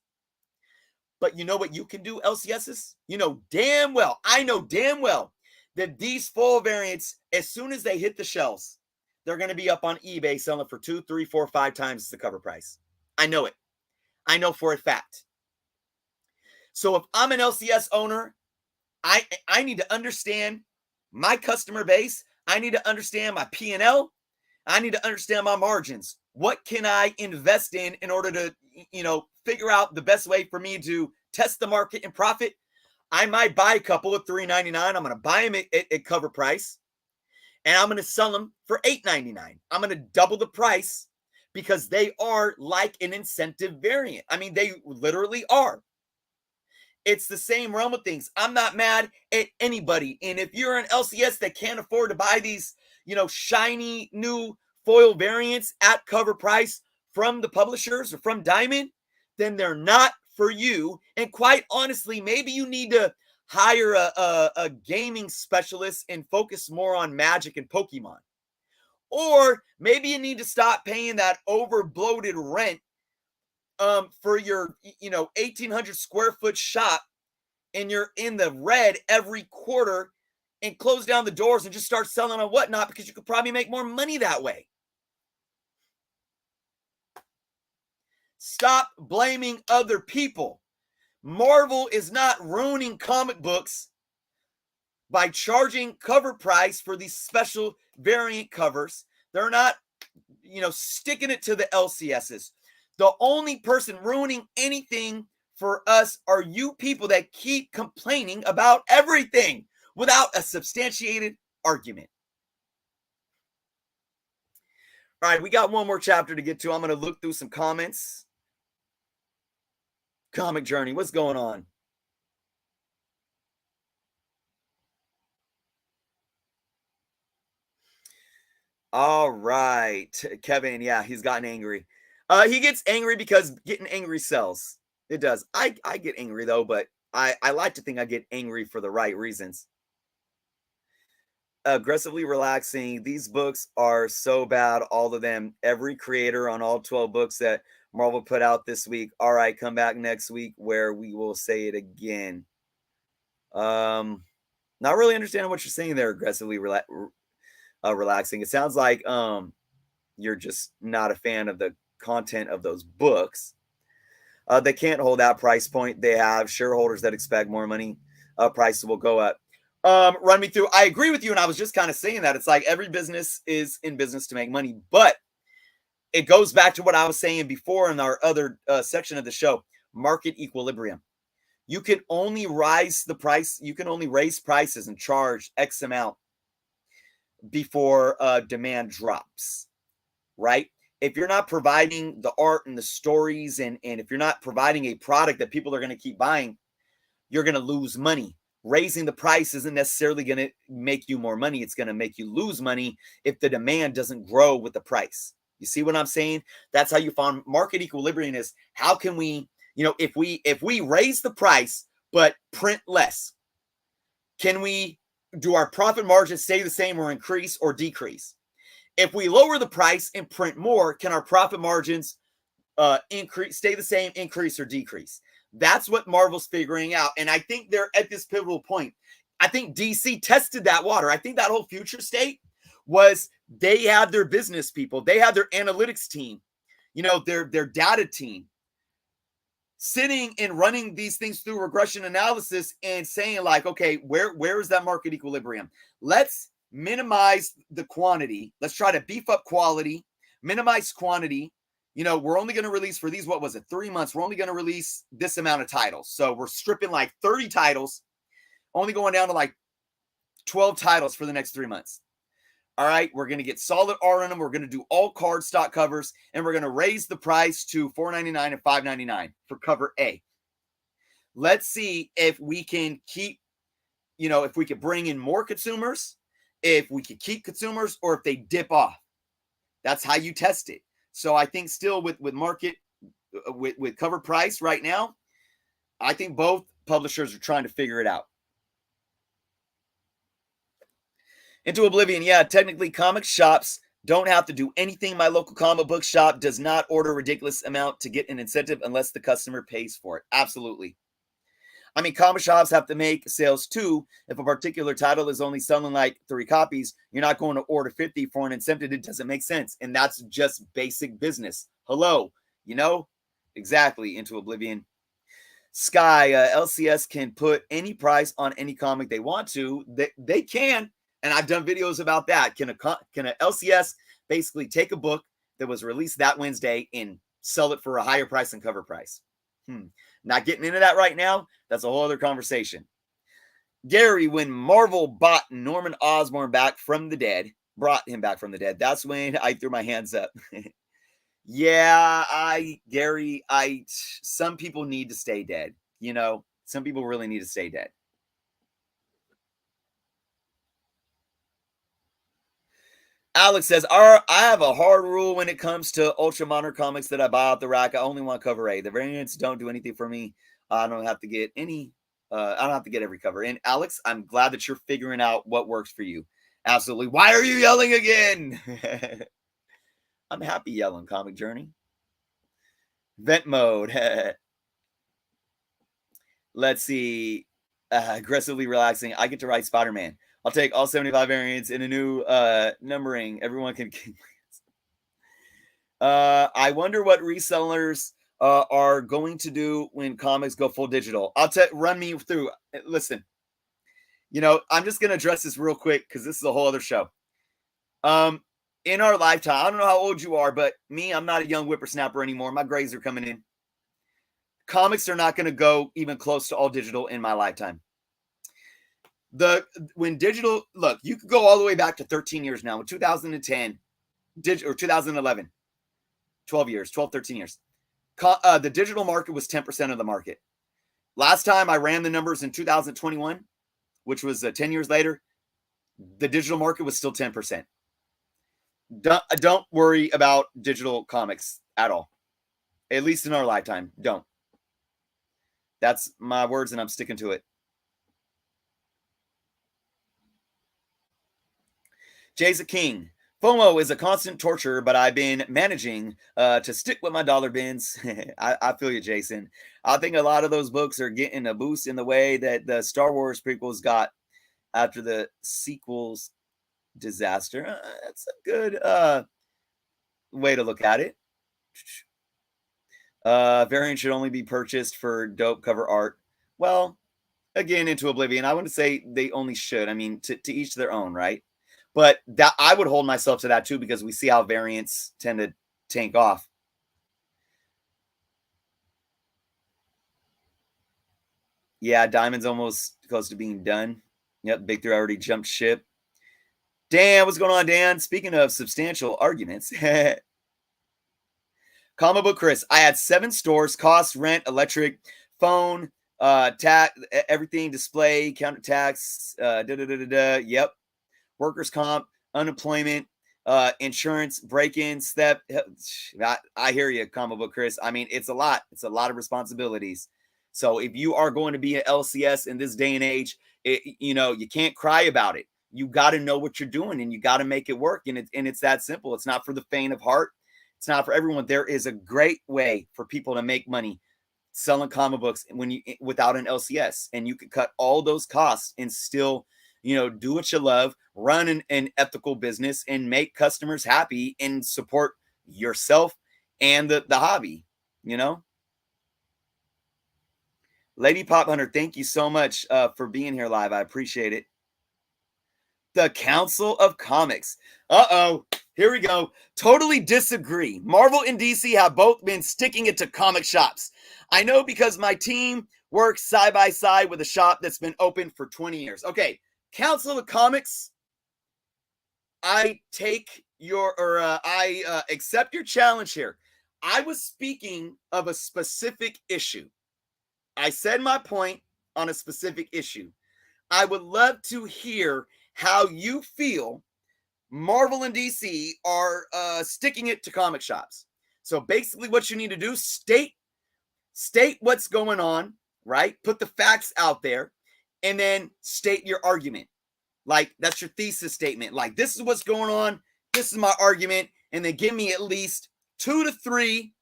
S1: But you know what you can do, LCSs? You know damn well, I know damn well that these foil variants, as soon as they hit the shelves, they're going to be up on eBay selling for 2, 3, 4, 5 times the cover price. I know it. I know for a fact. So if I'm an LCS owner, I need to understand my customer base. I need to understand my P&L. I need to understand my margins. What can I invest in order to, figure out the best way for me to test the market and profit, I might buy a couple at $3.99. I'm going to buy them at cover price, and I'm going to sell them for $8.99. I'm going to double the price because they are like an incentive variant. I mean, they literally are. It's the same realm of things. I'm not mad at anybody. And if you're an LCS that can't afford to buy these, shiny new foil variants at cover price from the publishers or from Diamond, then they're not for you. And quite honestly, maybe you need to hire a gaming specialist and focus more on Magic and Pokemon. Or maybe you need to stop paying that over bloated rent for your 1,800 square foot shop, and you're in the red every quarter, and close down the doors and just start selling on Whatnot, because you could probably make more money that way. Stop blaming other people. Marvel is not ruining comic books by charging cover price for these special variant covers. They're not, sticking it to the LCSs. The only person ruining anything for us are you people that keep complaining about everything without a substantiated argument. All right, we got one more chapter to get to. I'm going to look through some comments. Comic Journey, what's going on? All right, Kevin, yeah, he's gotten angry. He gets angry because getting angry sells. It does. I get angry though, but I like to think I get angry for the right reasons. Aggressively relaxing. These books are so bad, all of them. Every creator on all 12 books that Marvel put out this week. All right, come back next week where we will say it again. Not really understanding what you're saying there. Aggressively relaxing. It sounds like you're just not a fan of the content of those books. They can't hold that price point. They have shareholders that expect more money. Prices will go up. Run me through. I agree with you, and I was just kind of saying that. It's like every business is in business to make money, but it goes back to what I was saying before in our other section of the show, market equilibrium. You can only raise the price. You can only raise prices and charge X amount before demand drops, right? If you're not providing the art and the stories, and if you're not providing a product that people are going to keep buying, you're going to lose money. Raising the price isn't necessarily going to make you more money. It's going to make you lose money if the demand doesn't grow with the price. You see what I'm saying? That's how you find market equilibrium is how can we, if we raise the price but print less, can we do our profit margins stay the same or increase or decrease? If we lower the price and print more, can our profit margins increase, stay the same, increase, or decrease? That's what Marvel's figuring out. And I think they're at this pivotal point. I think DC tested that water. I think that whole future state was they had their business people. They had their analytics team, their data team sitting and running these things through regression analysis and saying like, okay, where is that market equilibrium? Let's minimize the quantity. Let's try to beef up quality, minimize quantity. We're only going to release for these, 3 months? We're only going to release this amount of titles. So we're stripping like 30 titles, only going down to like 12 titles for the next 3 months. All right, we're going to get solid art on them. We're going to do all card stock covers, and we're going to raise the price to $4.99 and $5.99 for cover A. Let's see if we can keep, if we could bring in more consumers, if we could keep consumers, or if they dip off. That's how you test it. So I think still with market, with cover price right now, I think both publishers are trying to figure it out. Into Oblivion, yeah, technically comic shops don't have to do anything. My local comic book shop does not order a ridiculous amount to get an incentive unless the customer pays for it. Absolutely. I mean, comic shops have to make sales too. If a particular title is only selling like 3 copies, you're not going to order 50 for an incentive. It doesn't make sense. And that's just basic business. Hello, exactly. Into Oblivion. Sky, LCS can put any price on any comic they want to. They can. And I've done videos about that. Can a LCS basically take a book that was released that Wednesday and sell it for a higher price than cover price? Not getting into that right now. That's a whole other conversation. Gary, when Marvel brought Norman Osborn back from the dead, that's when I threw my hands up. Yeah, Gary, some people need to stay dead. You know, some people really need to stay dead. Alex says, I have a hard rule when it comes to ultra modern comics that I buy off the rack. I only want cover A. The variants don't do anything for me. I don't have to get any. I don't have to get every cover. And Alex, I'm glad that you're figuring out what works for you. Absolutely. Why are you yelling again? I'm happy yelling, Comic Journey. Vent mode. Let's see. Aggressively relaxing. I get to write Spider-Man. I'll take all 75 variants in a new numbering. Everyone can. I wonder what resellers are going to do when comics go full digital. Run me through. Listen, you know, I'm just going to address this real quick because this is a whole other show. In our lifetime, I don't know how old you are, but me, I'm not a young whippersnapper anymore. My grades are coming in. Comics are not going to go even close to all digital in my lifetime. When digital, look, you could go all the way back to 13 years now. In 2010, or 2011, 13 years. The digital market was 10% of the market. Last time I ran the numbers in 2021, which was 10 years later, the digital market was still 10%. Don't worry about digital comics at all. At least in our lifetime. Don't. That's my words, and I'm sticking to it. Jason King. FOMO is a constant torture, but I've been managing to stick with my dollar bins. I feel you, Jason. I think a lot of those books are getting a boost in the way that the Star Wars prequels got after the sequels disaster. That's a good way to look at it. Variant should only be purchased for dope cover art. Well, again, into oblivion. I wouldn't say they only should. I mean, to each their own, right? But that I would hold myself to that too, because we see how variants tend to tank off. Yeah, Diamond's almost close to being done. Yep, Big Three already jumped ship. Dan, what's going on, Dan? Speaking of substantial arguments, Comic Book Chris, I had 7 stores, cost, rent, electric, phone, tax, everything, display, counter tax, Yep. Workers' comp, unemployment, insurance, break-ins, step. I hear you, Comic Book Chris. I mean, it's a lot. It's a lot of responsibilities. So if you are going to be an LCS in this day and age, you can't cry about it. You got to know what you're doing, and you got to make it work. And it's that simple. It's not for the faint of heart. It's not for everyone. There is a great way for people to make money selling comic books without an LCS, and you can cut all those costs and still, do what you love, run an ethical business, and make customers happy and support yourself and the hobby. Lady Pop Hunter, thank you so much for being here live. I appreciate it. The Council of Comics. Here we go. Totally disagree. Marvel and DC have both been sticking it to comic shops. I know because my team works side by side with a shop that's been open for 20 years. Okay, Council of Comics, I accept your challenge here. I was speaking of a specific issue. I said my point on a specific issue. I would love to hear how you feel Marvel and DC are sticking it to comic shops. So basically what you need to do, state what's going on, right? Put the facts out there, and then state your argument. Like, that's your thesis statement. Like, this is what's going on. This is my argument. And then give me at least 2 to 3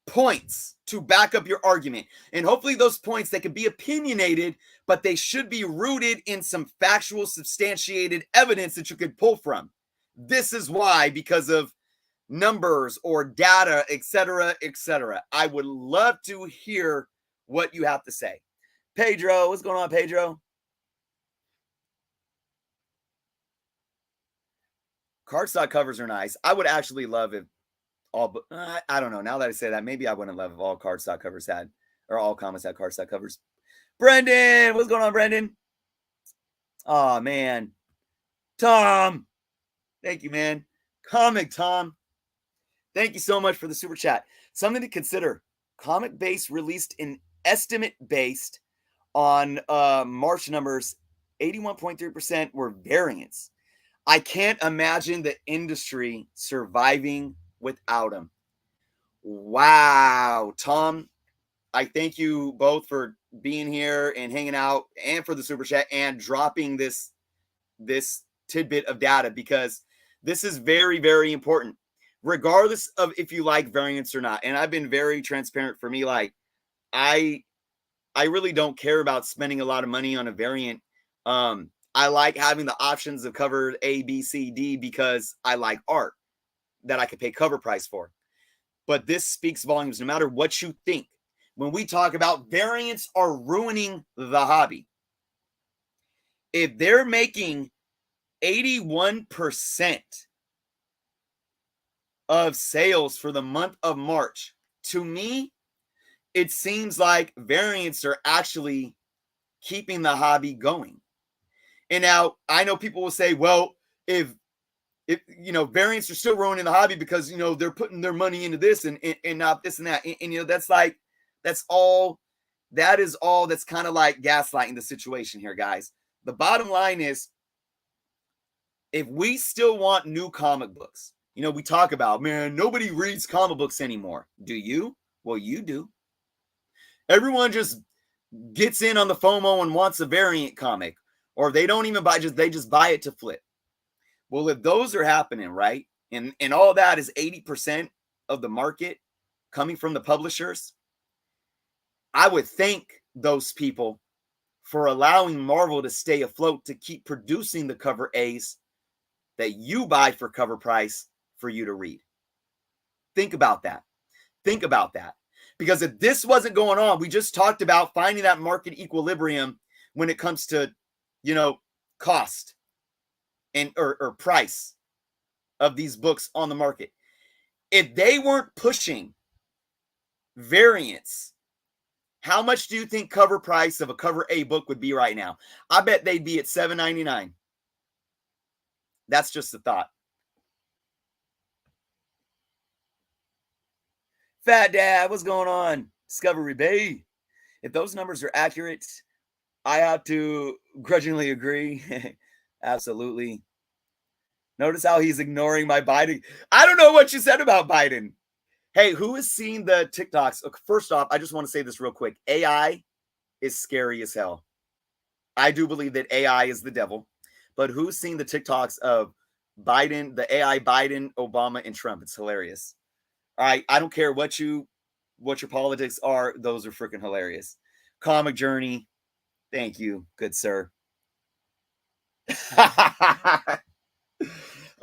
S1: points to back up your argument. And hopefully those points, they can be opinionated, but they should be rooted in some factual, substantiated evidence that you could pull from. This is why, because of numbers or data, etc., etc. I would love to hear what you have to say. Pedro, what's going on, Pedro? Cardstock covers are nice. I would actually love all, but I don't know. Now that I say that, maybe I wouldn't love if all cardstock covers had, or all comics had cardstock covers. Brendan, what's going on, Brendan? Oh man, Tom, thank you, man. Comic Tom, thank you so much for the super chat. Something to consider: comic base released an estimate based on March numbers. 81.3% were variants. I can't imagine the industry surviving without them. Wow, Tom, I thank you both for being here and hanging out, and for the super chat and dropping this tidbit of data, because this is very, very important, regardless of if you like variants or not. And I've been very transparent. For me, like, I really don't care about spending a lot of money on a variant. I like having the options of cover A, B, C, D, because I like art that I could pay cover price for. But this speaks volumes, no matter what you think. When we talk about variants are ruining the hobby, if they're making 81% of sales for the month of March, to me, it seems like variants are actually keeping the hobby going. And now I know people will say, well, if variants are still ruining the hobby because, they're putting their money into this and not this and that. And that's like, that is all that's kind of like gaslighting the situation here, guys. The bottom line is, if we still want new comic books, we talk about, man, nobody reads comic books anymore. Do you? Well, you do. Everyone just gets in on the FOMO and wants a variant comic, or they don't even buy, they just buy it to flip. Well, if those are happening, right, and all that is 80% of the market coming from the publishers, I would thank those people for allowing Marvel to stay afloat, to keep producing the cover A's that you buy for cover price for you to read. Think about that. Think about that. Because if this wasn't going on, we just talked about finding that market equilibrium when it comes to, cost and or price of these books on the market. If they weren't pushing variants, how much do you think cover price of a cover A book would be right now? I bet they'd be at $7.99. That's just a thought. Fat Dad, what's going on? Discovery Bay. If those numbers are accurate, I have to grudgingly agree. Absolutely. Notice how he's ignoring my Biden. I don't know what you said about Biden. Hey, who has seen the TikToks? First off, I just want to say this real quick. AI is scary as hell. I do believe that AI is the devil. But who's seen the TikToks of Biden, the AI Biden, Obama, and Trump? It's hilarious. All right, I don't care what your politics are. Those are freaking hilarious. Comic Journey, thank you, good sir.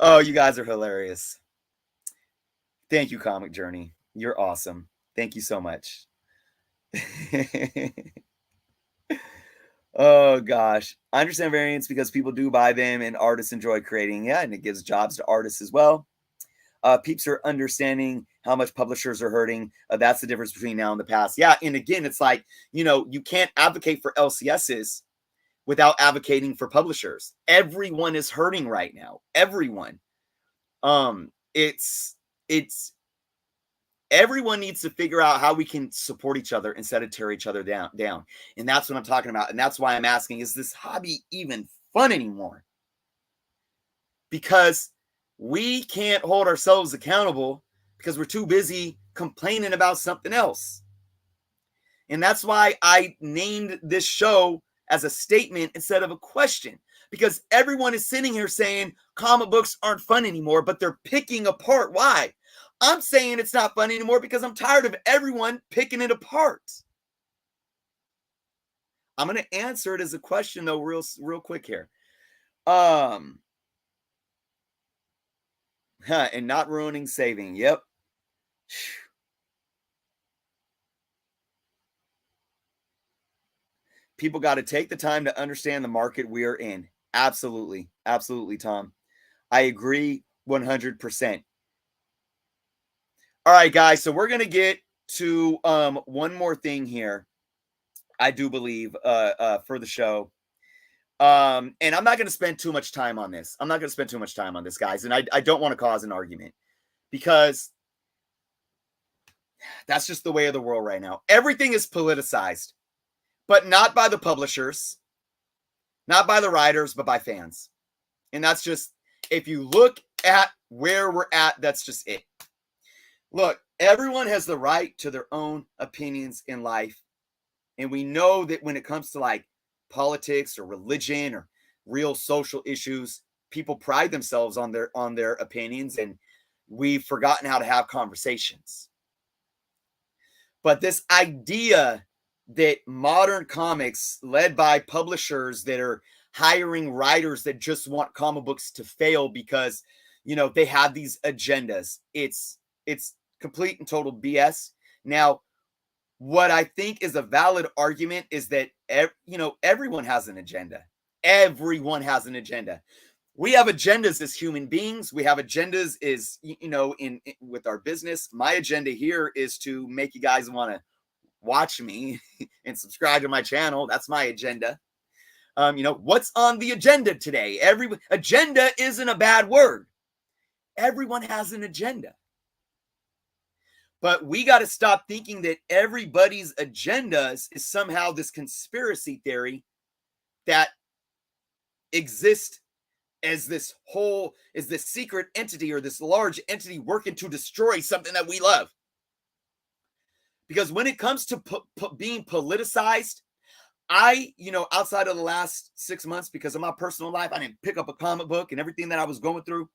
S1: Oh, you guys are hilarious. Thank you, Comic Journey. You're awesome. Thank you so much. Oh gosh, I understand variants because people do buy them and artists enjoy creating. Yeah, and it gives jobs to artists as well. Peeps are understanding how much publishers are hurting. That's the difference between now and the past. Yeah, and again, it's like, you can't advocate for LCSs without advocating for publishers. Everyone is hurting right now. Everyone. It's everyone needs to figure out how we can support each other instead of tear each other down. And that's what I'm talking about. And that's why I'm asking, is this hobby even fun anymore? Because we can't hold ourselves accountable because we're too busy complaining about something else. And that's why I named this show as a statement instead of a question, because everyone is sitting here saying comic books aren't fun anymore, but they're picking apart why. I'm saying it's not fun anymore because I'm tired of everyone picking it apart. I'm going to answer it as a question though, real quick here. And not ruining saving. Yep. People got to take the time to understand the market we are in. Absolutely. Absolutely, Tom. I agree 100%. All right, guys. So we're gonna get to one more thing here. I do believe for the show. And I'm not gonna spend too much time on this. I'm not gonna spend too much time on this, guys. And I don't want to cause an argument because that's just the way of the world right now. Everything is politicized, but not by the publishers, not by the writers, but by fans. And that's just, if you look at where we're at, that's just it. Look, everyone has the right to their own opinions in life. And we know that when it comes to like politics or religion or real social issues, people pride themselves on their opinions, and we've forgotten how to have conversations. But this idea that modern comics, led by publishers that are hiring writers that just want comic books to fail because, you know, they have these agendas, it's complete and total BS. Now, what I think is a valid argument is that, you know, everyone has an agenda. Everyone has an agenda. We have agendas as human beings. We have agendas as, you know, in with our business. My agenda here is to make you guys want to watch me and subscribe to my channel. That's my agenda. You know, what's on the agenda today? Agenda isn't a bad word. Everyone has an agenda. But we got to stop thinking that everybody's agendas is somehow this conspiracy theory that exists as this secret entity or this large entity working to destroy something that we love. Because when it comes to being politicized, you know, outside of the last 6 months, because of my personal life, I didn't pick up a comic book and everything that I was going through.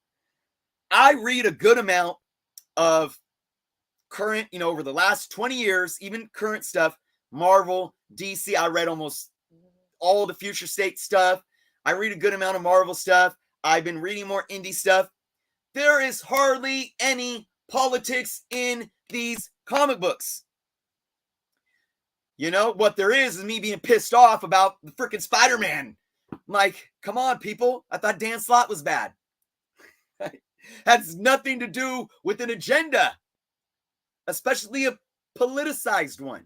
S1: I read a good amount of current, you know, over the last 20 years, even current stuff, Marvel, DC. I read almost all the Future State stuff. I read a good amount of Marvel stuff. I've been reading more indie stuff. There is hardly any politics in these comic books. You know, what there is me being pissed off about the freaking Spider-Man. I'm like, come on, people. I thought Dan Slott was bad. Has nothing to do with an agenda, especially a politicized one.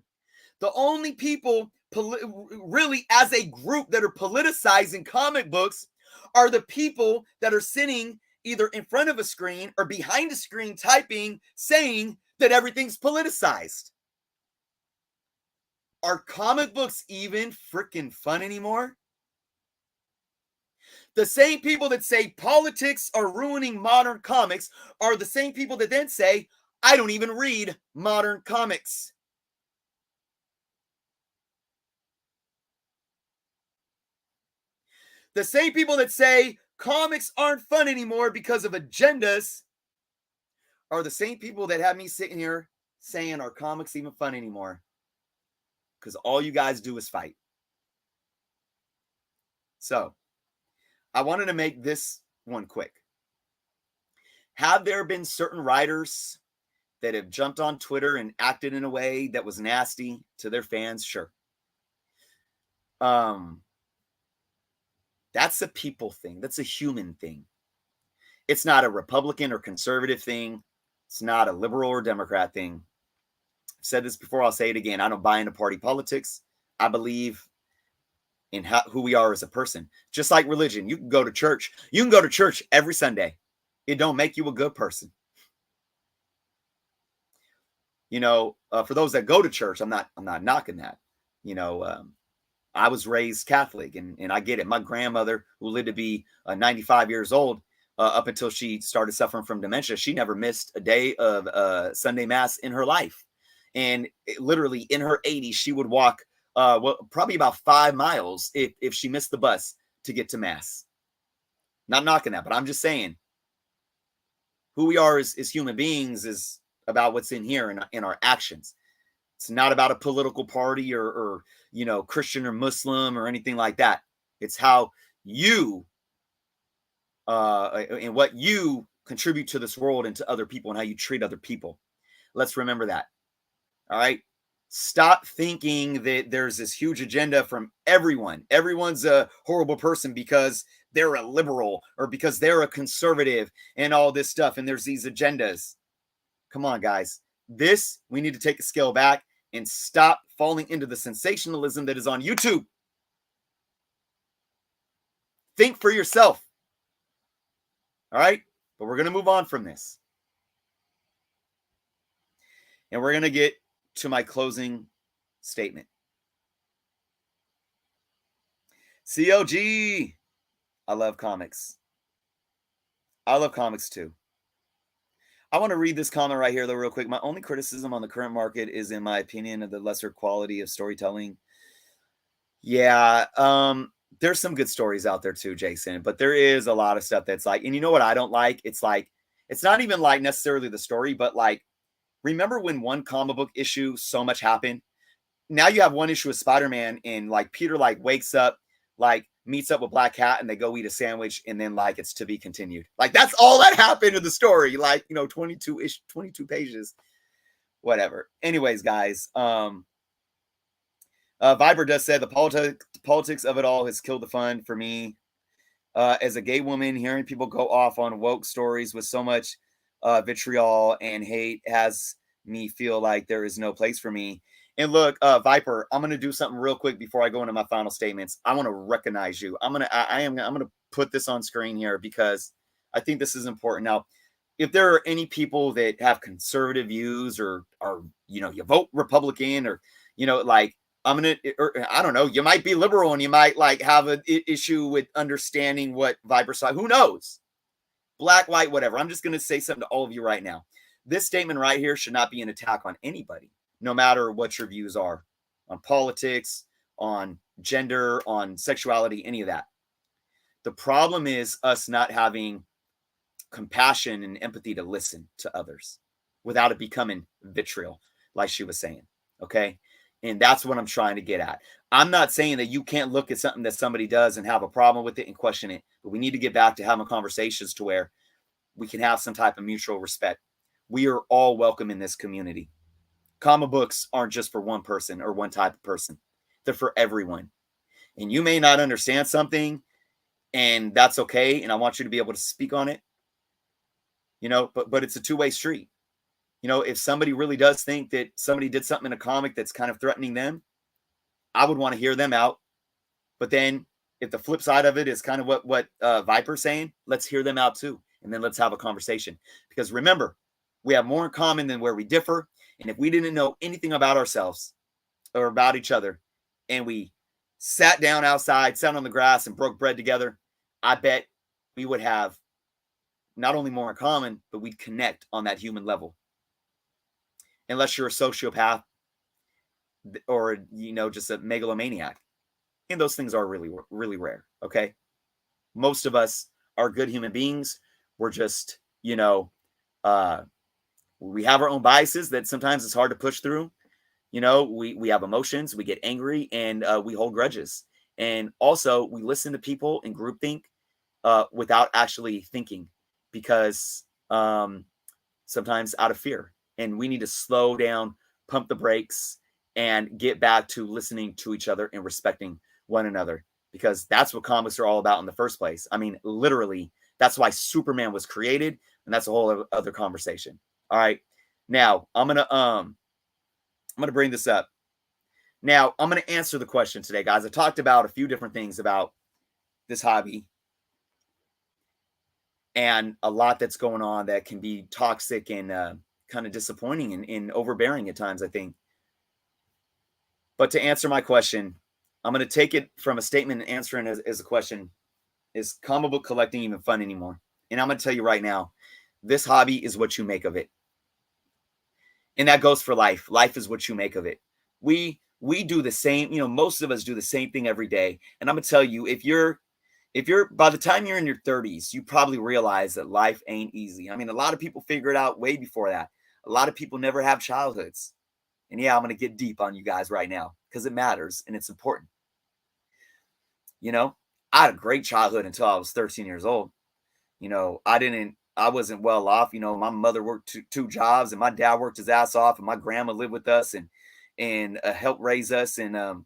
S1: The only people really as a group that are politicizing comic books are the people that are sitting either in front of a screen or behind a screen typing, saying that everything's politicized. Are comic books even freaking fun anymore? The same people that say politics are ruining modern comics are the same people that then say, I don't even read modern comics. The same people that say comics aren't fun anymore because of agendas are the same people that have me sitting here saying, are comics even fun anymore? Because all you guys do is fight. So, I wanted to make this one quick. Have there been certain writers that have jumped on Twitter and acted in a way that was nasty to their fans? Sure. That's a people thing. That's a human thing. It's not a Republican or conservative thing. It's not a liberal or Democrat thing. I've said this before. I'll say it again. I don't buy into party politics. I believe in who we are as a person. Just like religion. You can go to church. You can go to church every Sunday. It don't make you a good person. You know, for those that go to church, I'm not knocking that. You know, I was raised Catholic, and I get it. My grandmother, who lived to be 95 years old, up until she started suffering from dementia, she never missed a day of Sunday Mass in her life. And literally in her 80s, she would walk probably about 5 miles if she missed the bus to get to Mass. Not knocking that, but I'm just saying who we are as human beings is about what's in here in our actions. It's not about a political party or you know, Christian or Muslim or anything like that. It's how you and what you contribute to this world and to other people and how you treat other people. Let's remember that. All right. Stop thinking that there's this huge agenda from everyone. Everyone's a horrible person because they're a liberal or because they're a conservative and all this stuff. And there's these agendas. Come on, guys. This, we need to take a scale back and stop falling into the sensationalism that is on YouTube. Think for yourself. All right? But we're going to move on from this. And we're going to get to my closing statement. COG. I love comics. I love comics too. I want to read this comment right here, though, real quick. My only criticism on the current market is, in my opinion, of the lesser quality of storytelling. Yeah, there's some good stories out there too, Jason, but there is a lot of stuff that's like, and you know what I don't like? It's like, it's not even like necessarily the story, but like, remember when one comic book issue, so much happened? Now you have one issue of Spider-Man and like Peter like wakes up, like meets up with Black Cat and they go eat a sandwich and then like it's to be continued. Like that's all that happened in the story. Like, 22 pages, whatever. Anyways, guys, Viber does say the politics of it all has killed the fun for me. As a gay woman, hearing people go off on woke stories with so much vitriol and hate has me feel like there is no place for me. And look, Viper, I'm gonna do something real quick before I go into my final statements. I want to recognize you. I'm gonna put this on screen here because I think this is important. Now, if there are any people that have conservative views or are you vote Republican or like I don't know, you might be liberal and you might like have an issue with understanding what Viper saw. Who knows? Black, white, whatever. I'm just going to say something to all of you right now. This statement right here should not be an attack on anybody, no matter what your views are on politics, on gender, on sexuality, any of that. The problem is us not having compassion and empathy to listen to others without it becoming vitriol, like she was saying. Okay. And that's what I'm trying to get at. I'm not saying that you can't look at something that somebody does and have a problem with it and question it, but we need to get back to having conversations to where we can have some type of mutual respect. We are all welcome in this community. Comic books aren't just for one person or one type of person. They're for everyone. And you may not understand something, and that's okay. And I want you to be able to speak on it, but it's a two-way street. If somebody really does think that somebody did something in a comic that's kind of threatening them, I would want to hear them out. But then if the flip side of it is kind of what Viper's saying, let's hear them out too. And then let's have a conversation. Because remember, we have more in common than where we differ. And if we didn't know anything about ourselves or about each other, and we sat down outside, sat on the grass and broke bread together, I bet we would have not only more in common, but we'd connect on that human level. Unless you're a sociopath or, just a megalomaniac. And those things are really, really rare. Okay. Most of us are good human beings. We're just, we have our own biases that sometimes it's hard to push through. We have emotions, we get angry, and we hold grudges. And also we listen to people in groupthink without actually thinking because sometimes out of fear. And we need to slow down, pump the brakes, and get back to listening to each other and respecting one another, because that's what comics are all about in the first place. I mean, literally, that's why Superman was created, and that's a whole other conversation. All right. Now, I'm gonna bring this up. Now, I'm gonna answer the question today, guys. I talked about a few different things about this hobby and a lot that's going on that can be toxic and kind of disappointing and overbearing at times, I think. But to answer my question, I'm going to take it from a statement and answer it as a question. Is comic book collecting even fun anymore? And I'm going to tell you right now, this hobby is what you make of it. And that goes for life. Life is what you make of it. We do the same, most of us do the same thing every day. And I'm going to tell you, if you're by the time you're in your 30s, you probably realize that life ain't easy. I mean, a lot of people figure it out way before that. A lot of people never have childhoods. And yeah, I'm going to get deep on you guys right now because it matters and it's important. I had a great childhood until I was 13 years old. I wasn't well off. My mother worked two jobs and my dad worked his ass off and my grandma lived with us and helped raise us. And,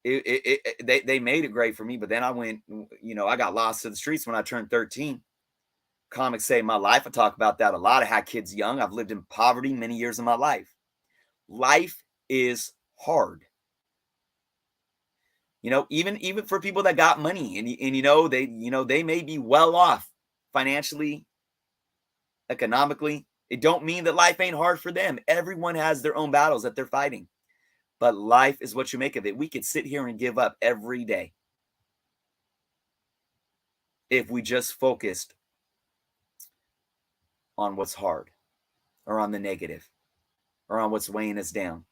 S1: they made it great for me. But then I went, I got lost to the streets when I turned 13. comics save my life. I talk about that a lot. I had kids young. I've lived in poverty many years of my life. Life is hard. Even for people that got money and they may be well off financially, economically. It don't mean that life ain't hard for them. Everyone has their own battles that they're fighting. But life is what you make of it. We could sit here and give up every day if we just focused on what's hard or on the negative or on what's weighing us down.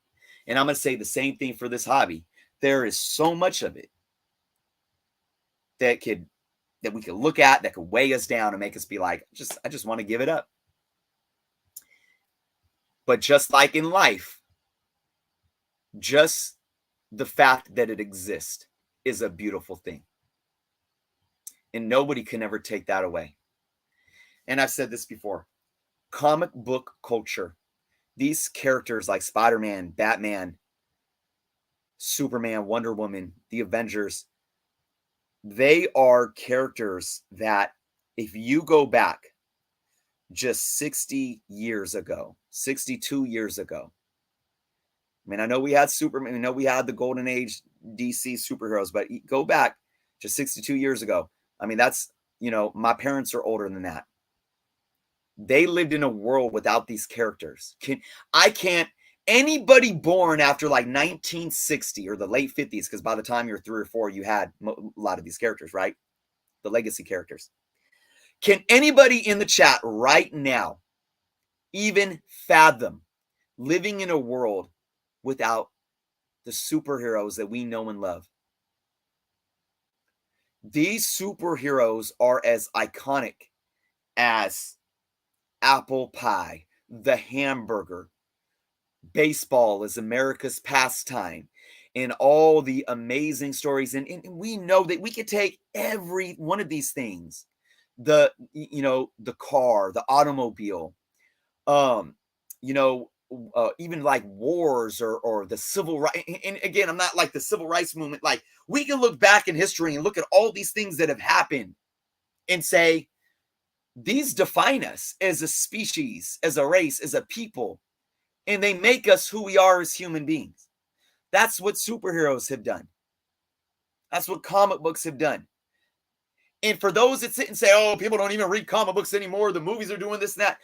S1: And I'm going to say the same thing for this hobby. There is so much of it that we could look at that could weigh us down and make us be like, I just want to give it up. But just like in life, just the fact that it exists is a beautiful thing. And nobody can ever take that away. And I've said this before, comic book culture, these characters like Spider-Man, Batman, Superman, Wonder Woman, the Avengers, they are characters that if you go back just 60 years ago, 62 years ago, I mean, I know we had Superman, I know we had the Golden Age DC superheroes, but go back just 62 years ago. I mean, that's, my parents are older than that. They lived in a world without these characters. Anybody born after like 1960 or the late 50s, because by the time you're 3 or 4, you had a lot of these characters, right? The legacy characters. Can anybody in the chat right now even fathom living in a world without the superheroes that we know and love? These superheroes are as iconic as apple pie, the hamburger, baseball is America's pastime, and all the amazing stories. And we know that we could take every one of these things, the car, the automobile, even like wars or the civil rights. And again, I'm not like the civil rights movement. Like, we can look back in history and look at all these things that have happened and say, these define us as a species, as a race, as a people, and they make us who we are as human beings. That's what superheroes have done. That's what comic books have done. And for those that sit and say, oh, people don't even read comic books anymore, the movies are doing this and that.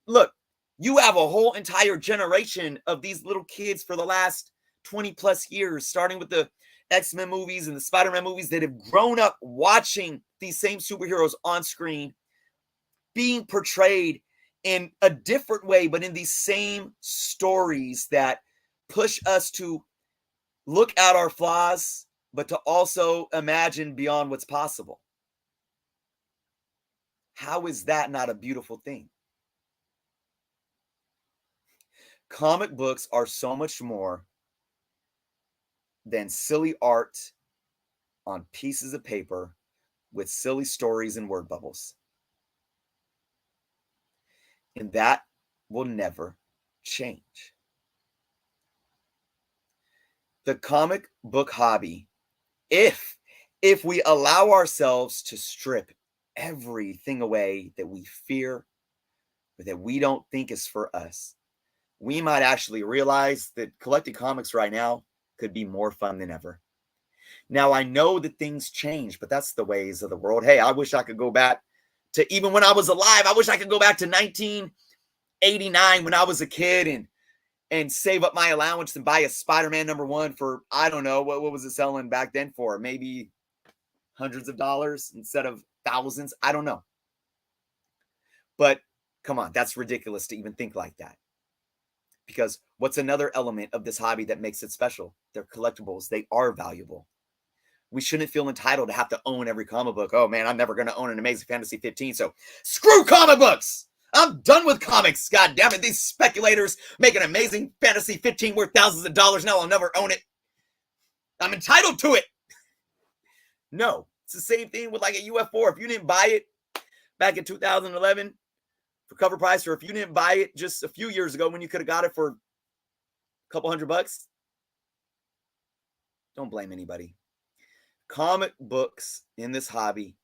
S1: Look, you have a whole entire generation of these little kids for the last 20 plus years, starting with the X-Men movies and the Spider-Man movies, that have grown up watching these same superheroes on screen being portrayed in a different way, but in these same stories that push us to look at our flaws, but to also imagine beyond what's possible. How is that not a beautiful thing? Comic books are so much more than silly art on pieces of paper with silly stories and word bubbles. And that will never change. The comic book hobby, if we allow ourselves to strip everything away that we fear or that we don't think is for us, we might actually realize that collecting comics right now could be more fun than ever. Now, I know that things change, but that's the ways of the world. Hey, I wish I could go back to even when I was alive. I wish I could go back to 1989 when I was a kid and save up my allowance and buy a Spider-Man #1 for, I don't know, what was it selling back then for? Maybe hundreds of dollars instead of thousands. I don't know. But come on, that's ridiculous to even think like that. Because what's another element of this hobby that makes it special? They're collectibles. They are valuable. We shouldn't feel entitled to have to own every comic book. Oh man, I'm never going to own an Amazing Fantasy 15, so screw comic books. I'm done with comics. God damn it. These speculators make an Amazing Fantasy 15 worth thousands of dollars. Now I'll never own it. I'm entitled to it. No, it's the same thing with like a UF4. If you didn't buy it back in 2011 for cover price, or if you didn't buy it just a few years ago when you could have got it for a couple $100, don't blame anybody. Comic books in this hobby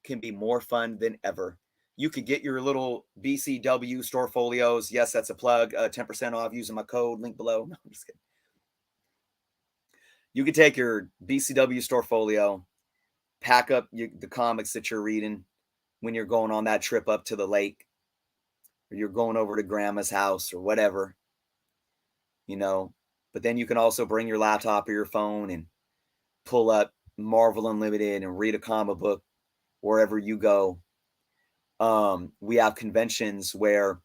S1: can be more fun than ever you could get your little BCW store folios. Yes, that's a plug. 10% off using my code, link below. No, I'm just kidding. You could take your BCW store folio, pack up the comics that you're reading when you're going on that trip up to the lake, or you're going over to grandma's house or whatever, you know. But then you can also bring your laptop or your phone and pull up Marvel Unlimited and read a comic book wherever you go. We have conventions where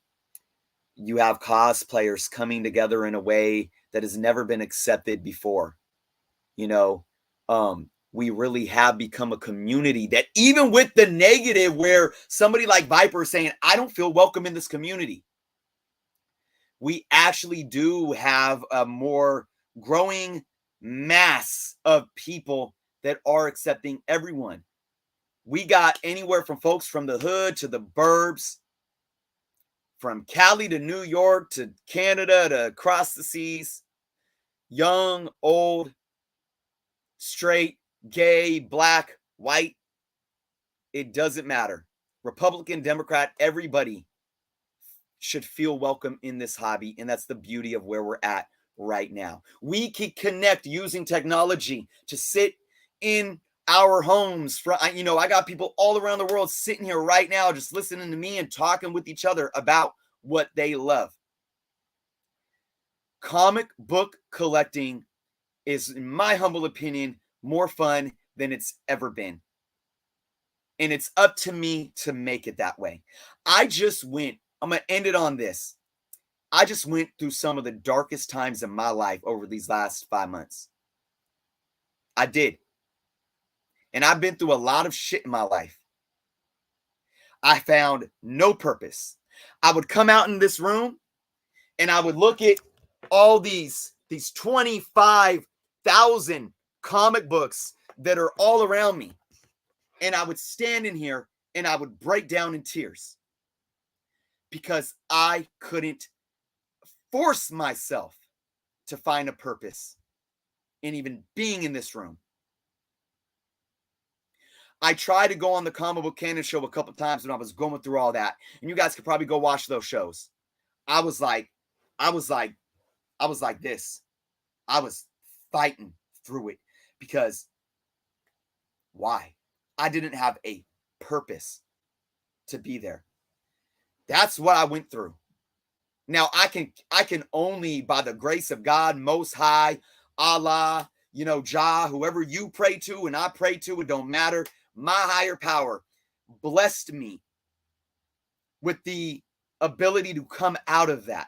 S1: you have cosplayers coming together in a way that has never been accepted before. You know, we really have become a community that, even with the negative, where somebody like Viper is saying, I don't feel welcome in this community, we actually do have a more growing mass of people that are accepting everyone. We got anywhere from folks from the hood to the burbs, from Cali to New York to Canada to across the seas, young, old, straight, gay, black, white. It doesn't matter. Republican, Democrat, everybody should feel welcome in this hobby. And that's the beauty of where we're at right now. We can connect using technology to sit in our homes. I got people all around the world sitting here right now just listening to me and talking with each other about what they love. Comic book collecting is, in my humble opinion, more fun than it's ever been. And it's up to me to make it that way. I'm going to end it on this. I just went through some of the darkest times in my life over these last 5 months. I did. And I've been through a lot of shit in my life. I found no purpose. I would come out in this room and I would look at all these 25,000 comic books that are all around me. And I would stand in here and I would break down in tears because I couldn't force myself to find a purpose in even being in this room. I tried to go on the Comic Book Canon show a couple times when I was going through all that. And you guys could probably go watch those shows. I was like this. I was fighting through it because why? I didn't have a purpose to be there. That's what I went through. Now I can only, by the grace of God, Most High, Allah, Jah, whoever you pray to and I pray to, it don't matter. My higher power blessed me with the ability to come out of that.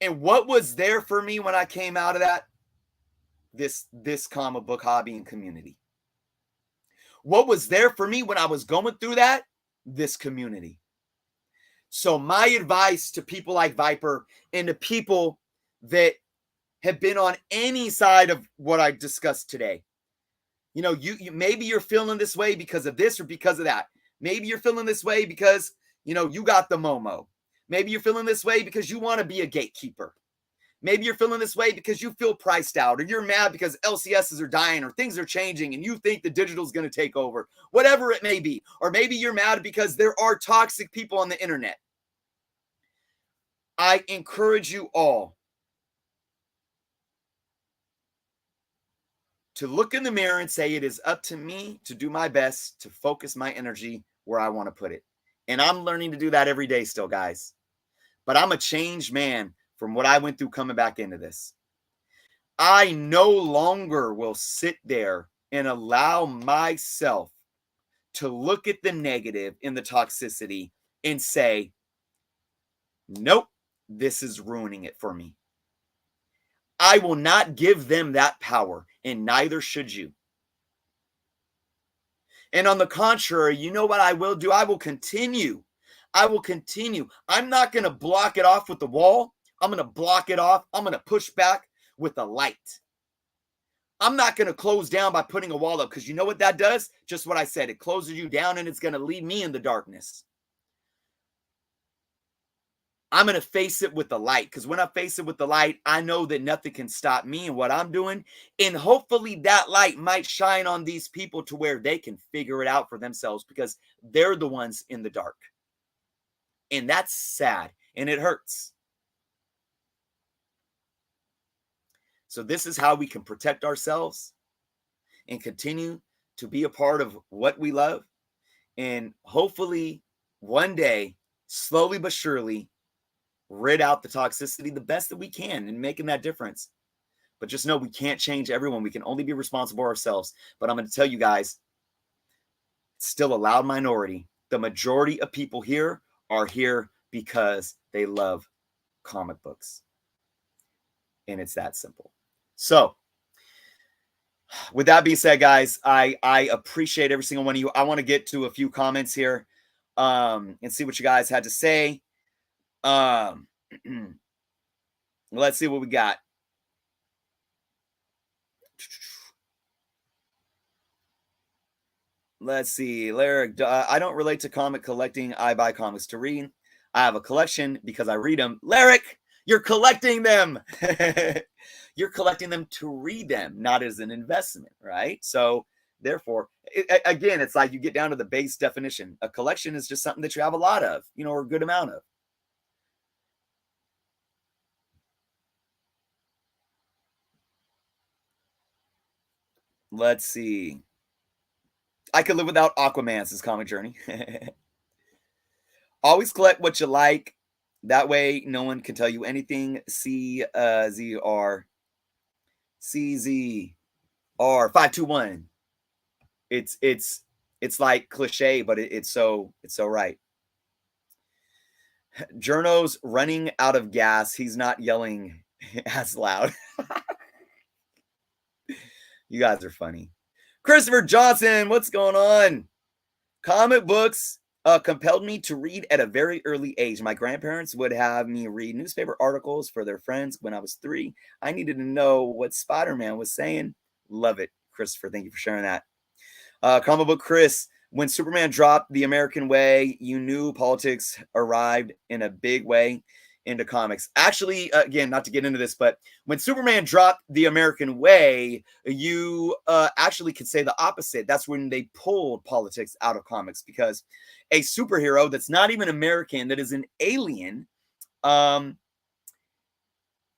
S1: And what was there for me when I came out of that? This comic book hobby and community. What was there for me when I was going through that? This community. So my advice to people like Viper and to people that have been on any side of what I discussed today, you maybe you're feeling this way because of this or because of that. Maybe you're feeling this way because, you got the Momo. Maybe you're feeling this way because you want to be a gatekeeper. Maybe you're feeling this way because you feel priced out, or you're mad because LCSs are dying, or things are changing and you think the digital is going to take over, whatever it may be. Or maybe you're mad because there are toxic people on the internet. I encourage you all to look in the mirror and say, it is up to me to do my best to focus my energy where I want to put it. And I'm learning to do that every day still, guys. But I'm a changed man from what I went through coming back into this. I no longer will sit there and allow myself to look at the negative in the toxicity and say, nope, this is ruining it for me. I will not give them that power, and neither should you. And on the contrary, you know what I will do? I will continue. I'm not going to block it off with the wall. I'm going to block it off. I'm going to push back with a light. I'm not going to close down by putting a wall up, because you know what that does? Just what I said. It closes you down and it's going to leave me in the darkness. I'm going to face it with the light, because when I face it with the light, I know that nothing can stop me and what I'm doing. And hopefully that light might shine on these people to where they can figure it out for themselves, because they're the ones in the dark. And that's sad and it hurts. So this is how we can protect ourselves and continue to be a part of what we love. And hopefully one day, slowly but surely, rid out the toxicity the best that we can and making that difference. But just know we can't change everyone. We can only be responsible ourselves. But I'm going to tell you guys, it's still a loud minority. The majority of people here are here because they love comic books. And it's that simple. So with that being said, guys, I appreciate every single one of you. I want to get to a few comments here and see what you guys had to say. Let's see what we got. Let's see. Lyric, I don't relate to comic collecting. I buy comics to read. I have a collection because I read them. Lyric, you're collecting them. You're collecting them to read them, not as an investment, right? So therefore, again, it's like you get down to the base definition. A collection is just something that you have a lot of, or a good amount of. Let's see. I could live without Aquaman, says Comic Journey. Always collect what you like. That way, no one can tell you anything. CZR 521. It's like cliche, but it's so right. Journo's running out of gas. He's not yelling as loud. You guys are funny. Christopher Johnson, what's going on? Comic books compelled me to read at a very early age. My grandparents would have me read newspaper articles for their friends when I was 3. I needed to know what Spider-Man was saying. Love it, Christopher. Thank you for sharing that. Comic book Chris, when Superman dropped The American Way, you knew politics arrived in a big way into comics. Actually, again, not to get into this, but when Superman dropped The American Way, you actually could say the opposite. That's when they pulled politics out of comics, because a superhero that's not even American, that is an alien,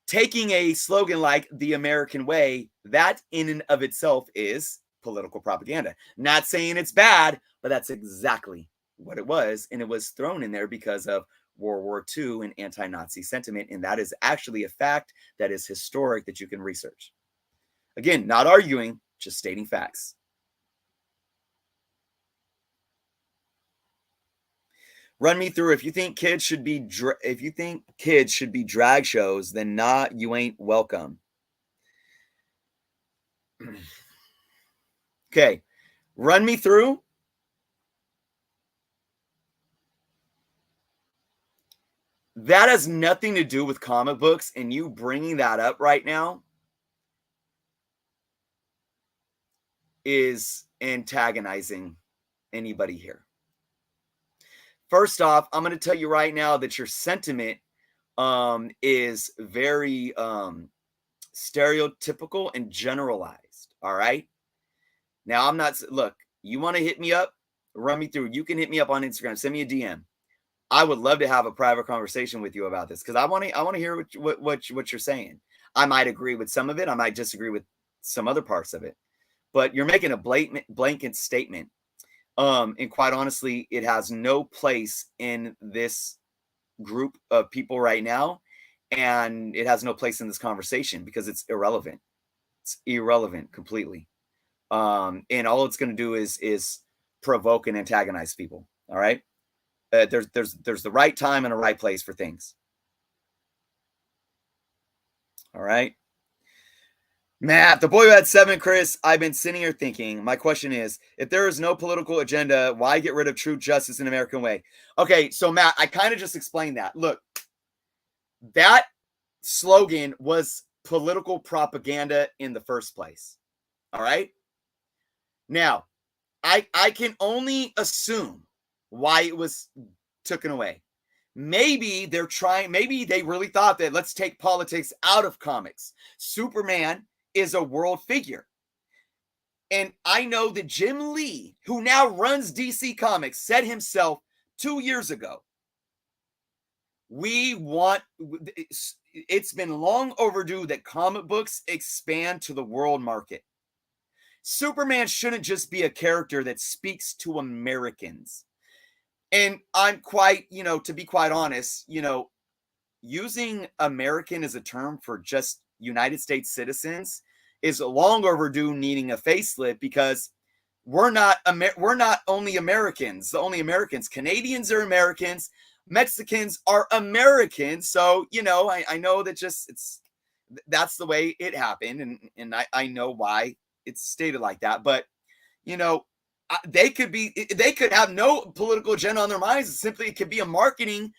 S1: taking a slogan like The American Way, that in and of itself is political propaganda. Not saying it's bad, but that's exactly what it was. And it was thrown in there because of World War II and anti-Nazi sentiment. And that is actually a fact that is historic that you can research. Again, not arguing, just stating facts. Run me through. If you think kids should be drag shows, then you ain't welcome. Okay, run me through. That has nothing to do with comic books, and you bringing that up right now is antagonizing anybody here. First off, I'm going to tell you right now that your sentiment is very stereotypical and generalized. All right. Now, I'm not, look, you want to hit me up, run me through. You can hit me up on Instagram, send me a DM. I would love to have a private conversation with you about this, because I want to hear what you're saying. I might agree with some of it. I might disagree with some other parts of it, but you're making a blanket statement. And quite honestly, it has no place in this group of people right now. And it has no place in this conversation because it's irrelevant. It's irrelevant completely. And all it's going to do is provoke and antagonize people. All right. There's the right time and a right place for things. All right. Matt, the boy who had 7, Chris, I've been sitting here thinking, my question is, if there is no political agenda, why get rid of true justice in American way? Okay, so Matt, I kind of just explained that. Look, that slogan was political propaganda in the first place. All right? Now, I can only assume why it was taken away. maybe maybe they really thought that let's take politics out of comics. Superman is a world figure. And I know that Jim Lee, who now runs DC Comics, said himself 2 years ago, it's been long overdue that comic books expand to the world market. Superman shouldn't just be a character that speaks to Americans. And I'm quite, to be quite honest, using American as a term for just United States citizens is long overdue, needing a facelift, because we're not only Americans. The only Americans. Canadians are Americans. Mexicans are Americans. So, I know that that's the way it happened. And I know why it's stated like that. But, they could have no political agenda on their minds. It could be a marketing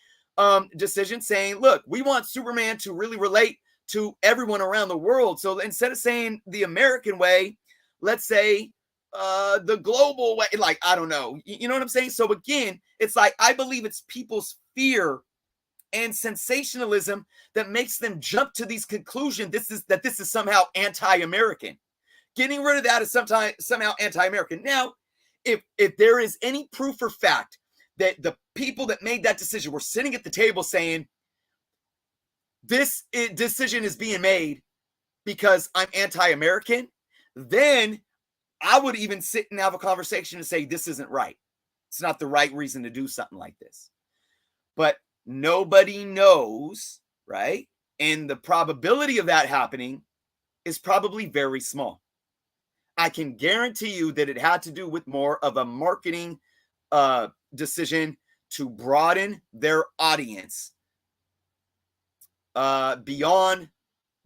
S1: decision saying, look, we want Superman to really relate to everyone around the world. So instead of saying the American way, let's say the global way. Like, I don't know. You know what I'm saying? So again, it's like, I believe it's people's fear and sensationalism that makes them jump to these conclusions. This is somehow anti-American. Getting rid of that is somehow anti-American. Now, if there is any proof or fact that the people that made that decision were sitting at the table saying, this decision is being made because I'm anti-American, then I would even sit and have a conversation and say, this isn't right. It's not the right reason to do something like this. But nobody knows, right? And the probability of that happening is probably very small. I can guarantee you that it had to do with more of a marketing decision to broaden their audience beyond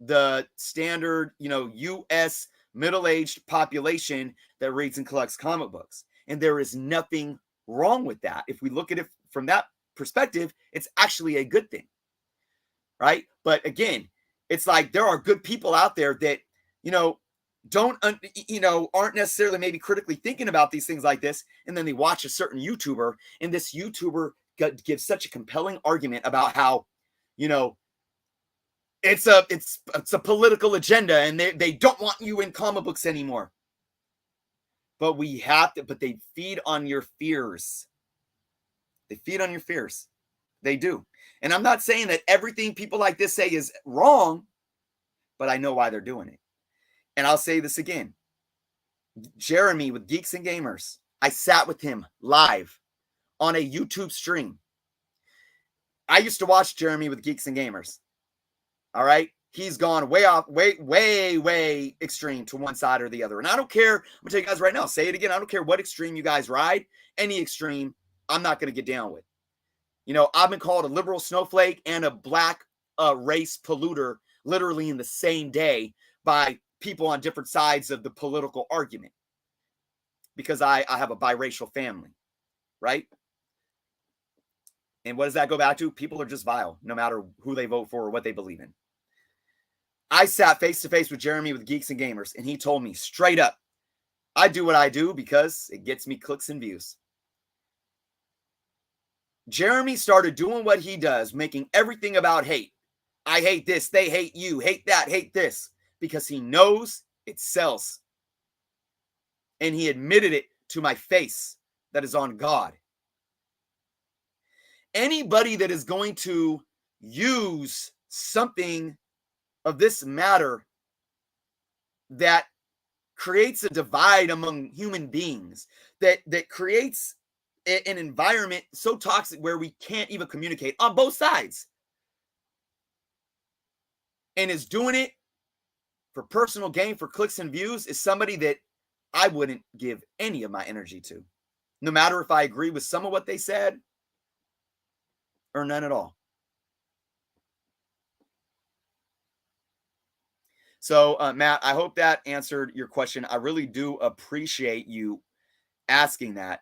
S1: the standard, U.S. middle-aged population that reads and collects comic books. And there is nothing wrong with that. If we look at it from that perspective, it's actually a good thing, right? But again, it's like there are good people out there that, aren't necessarily maybe critically thinking about these things like this. And then they watch a certain YouTuber, and this YouTuber gives such a compelling argument about how, it's a political agenda and they don't want you in comic books anymore. But they feed on your fears. They feed on your fears. They do. And I'm not saying that everything people like this say is wrong, but I know why they're doing it. And I'll say this again. Jeremy with Geeks and Gamers, I sat with him live on a YouTube stream. I used to watch Jeremy with Geeks and Gamers. All right. He's gone way extreme to one side or the other. And I don't care. I'm going to tell you guys right now, say it again. I don't care what extreme you guys ride. Any extreme, I'm not going to get down with. I've been called a liberal snowflake and a black race polluter literally in the same day by people on different sides of the political argument, because I have a biracial family, right? And what does that go back to? People are just vile, no matter who they vote for or what they believe in. I sat face to face with Jeremy with Geeks and Gamers, and he told me straight up, I do what I do because it gets me clicks and views. Jeremy started doing what he does, making everything about hate. I hate this, they hate you, hate that, hate this, because he knows it sells. And he admitted it to my face, that is on God. Anybody that is going to use something of this matter that creates a divide among human beings, that creates an environment so toxic where we can't even communicate on both sides, and is doing it for personal gain, for clicks and views, is somebody that I wouldn't give any of my energy to, no matter if I agree with some of what they said or none at all. So, Matt, I hope that answered your question. I really do appreciate you asking that.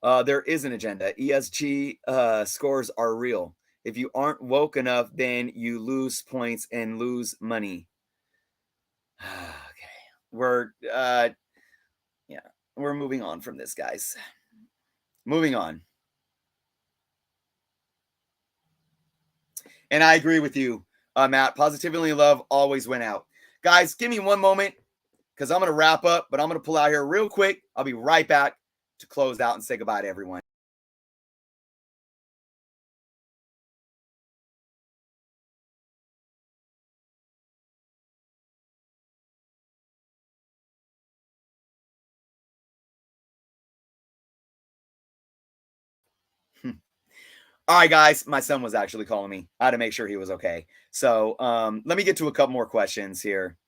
S1: There is an agenda. ESG scores are real. If you aren't woke enough, then you lose points and lose money. Okay. We're moving on from this, guys. Moving on. And I agree with you, Matt. Positivity and love always win out. Guys, give me one moment because I'm going to wrap up, but I'm going to pull out here real quick. I'll be right back to close out and say goodbye to everyone. All right, guys, my son was actually calling me. I had to make sure he was okay. So let me get to a couple more questions here.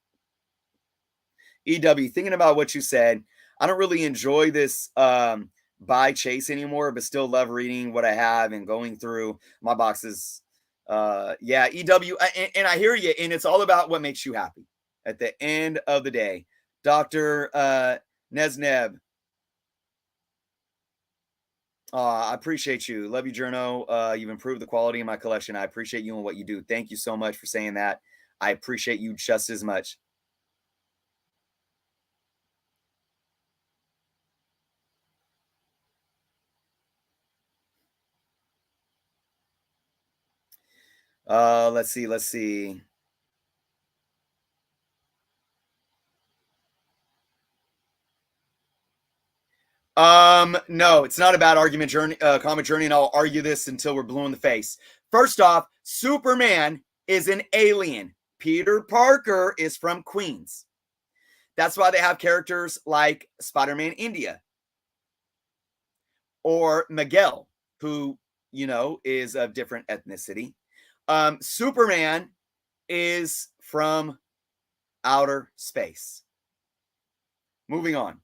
S1: EW, thinking about what you said, I don't really enjoy this buy chase anymore, but still love reading what I have and going through my boxes. Yeah, EW, and I hear you, and it's all about what makes you happy at the end of the day. Dr. Nezneb, I appreciate you. Love you, Journo. You've improved the quality of my collection. I appreciate you and what you do. Thank you so much for saying that. I appreciate you just as much. Let's see. Let's see. No, it's not about argument journey, comic journey, and I'll argue this until we're blue in the face. First off, Superman is an alien. Peter Parker is from Queens. That's why they have characters like Spider-Man India or Miguel, who, you know, is of different ethnicity. Superman is from outer space. Moving on.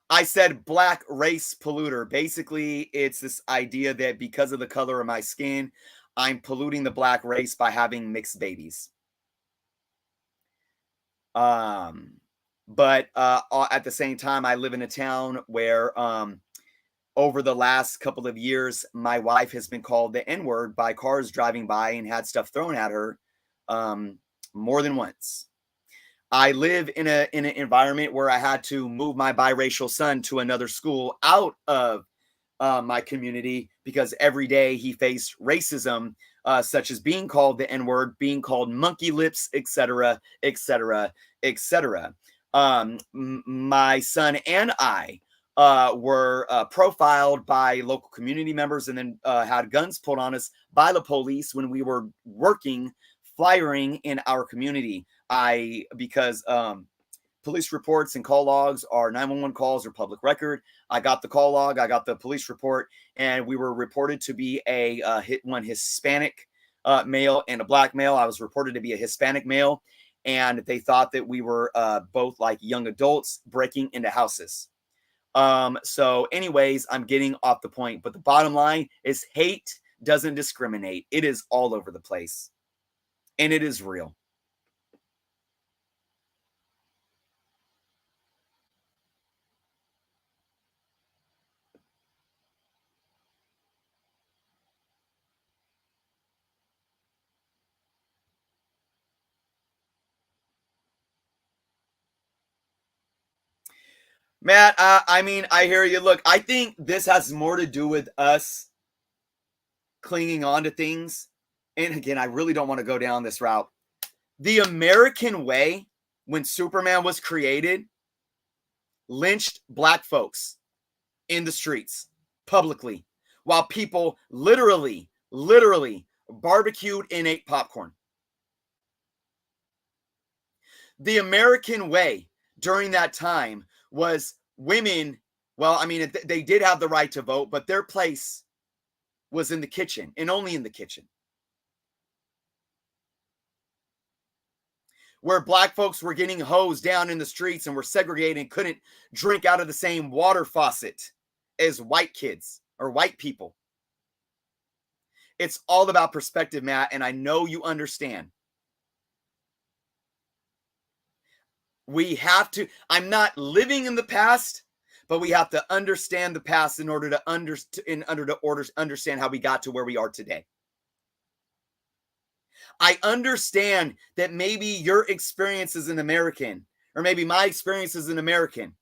S1: I said black race polluter. Basically, it's this idea that because of the color of my skin, I'm polluting the black race by having mixed babies. But at the same time, I live in a town where over the last couple of years, my wife has been called the N-word by cars driving by and had stuff thrown at her more than once. I live in an environment where I had to move my biracial son to another school out of my community because every day he faced racism, such as being called the N-word, being called monkey lips, etc., etc., etc. My son and I were profiled by local community members and then had guns pulled on us by the police when we were working, flyering in our community. Because police reports and call logs are 911 calls or public record. I got the call log, I got the police report, and we were reported to be one Hispanic male and a black male. I was reported to be a Hispanic male, and they thought that we were both like young adults breaking into houses. So anyways, I'm getting off the point, but the bottom line is hate doesn't discriminate. It is all over the place, and it is real. Matt, I mean, I hear you. Look, I think this has more to do with us clinging on to things. And again, I really don't want to go down this route. The American way, when Superman was created, lynched black folks in the streets publicly while people literally barbecued and ate popcorn. The American way during that time was women, well, I mean, they did have the right to vote, but their place was in the kitchen and only in the kitchen. Where black folks were getting hosed down in the streets and were segregated and couldn't drink out of the same water faucet as white kids or white people. It's all about perspective, Matt, and I know you understand. We have to, I'm not living in the past, but we have to understand the past in order to understand how we got to where we are today. I understand that maybe your experience as an American, or maybe my experience as an American,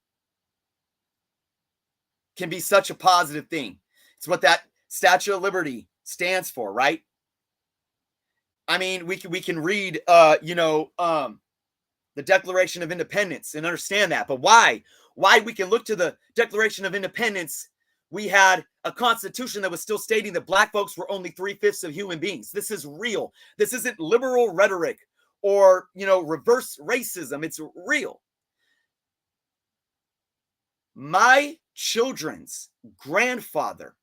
S1: can be such a positive thing. It's what that Statue of Liberty stands for, right? I mean, we can read, the Declaration of Independence and understand that. But why? Why we can look to the Declaration of Independence? We had a constitution that was still stating that black folks were only 3/5 of human beings. This is real. This isn't liberal rhetoric or, reverse racism. It's real. My children's grandfather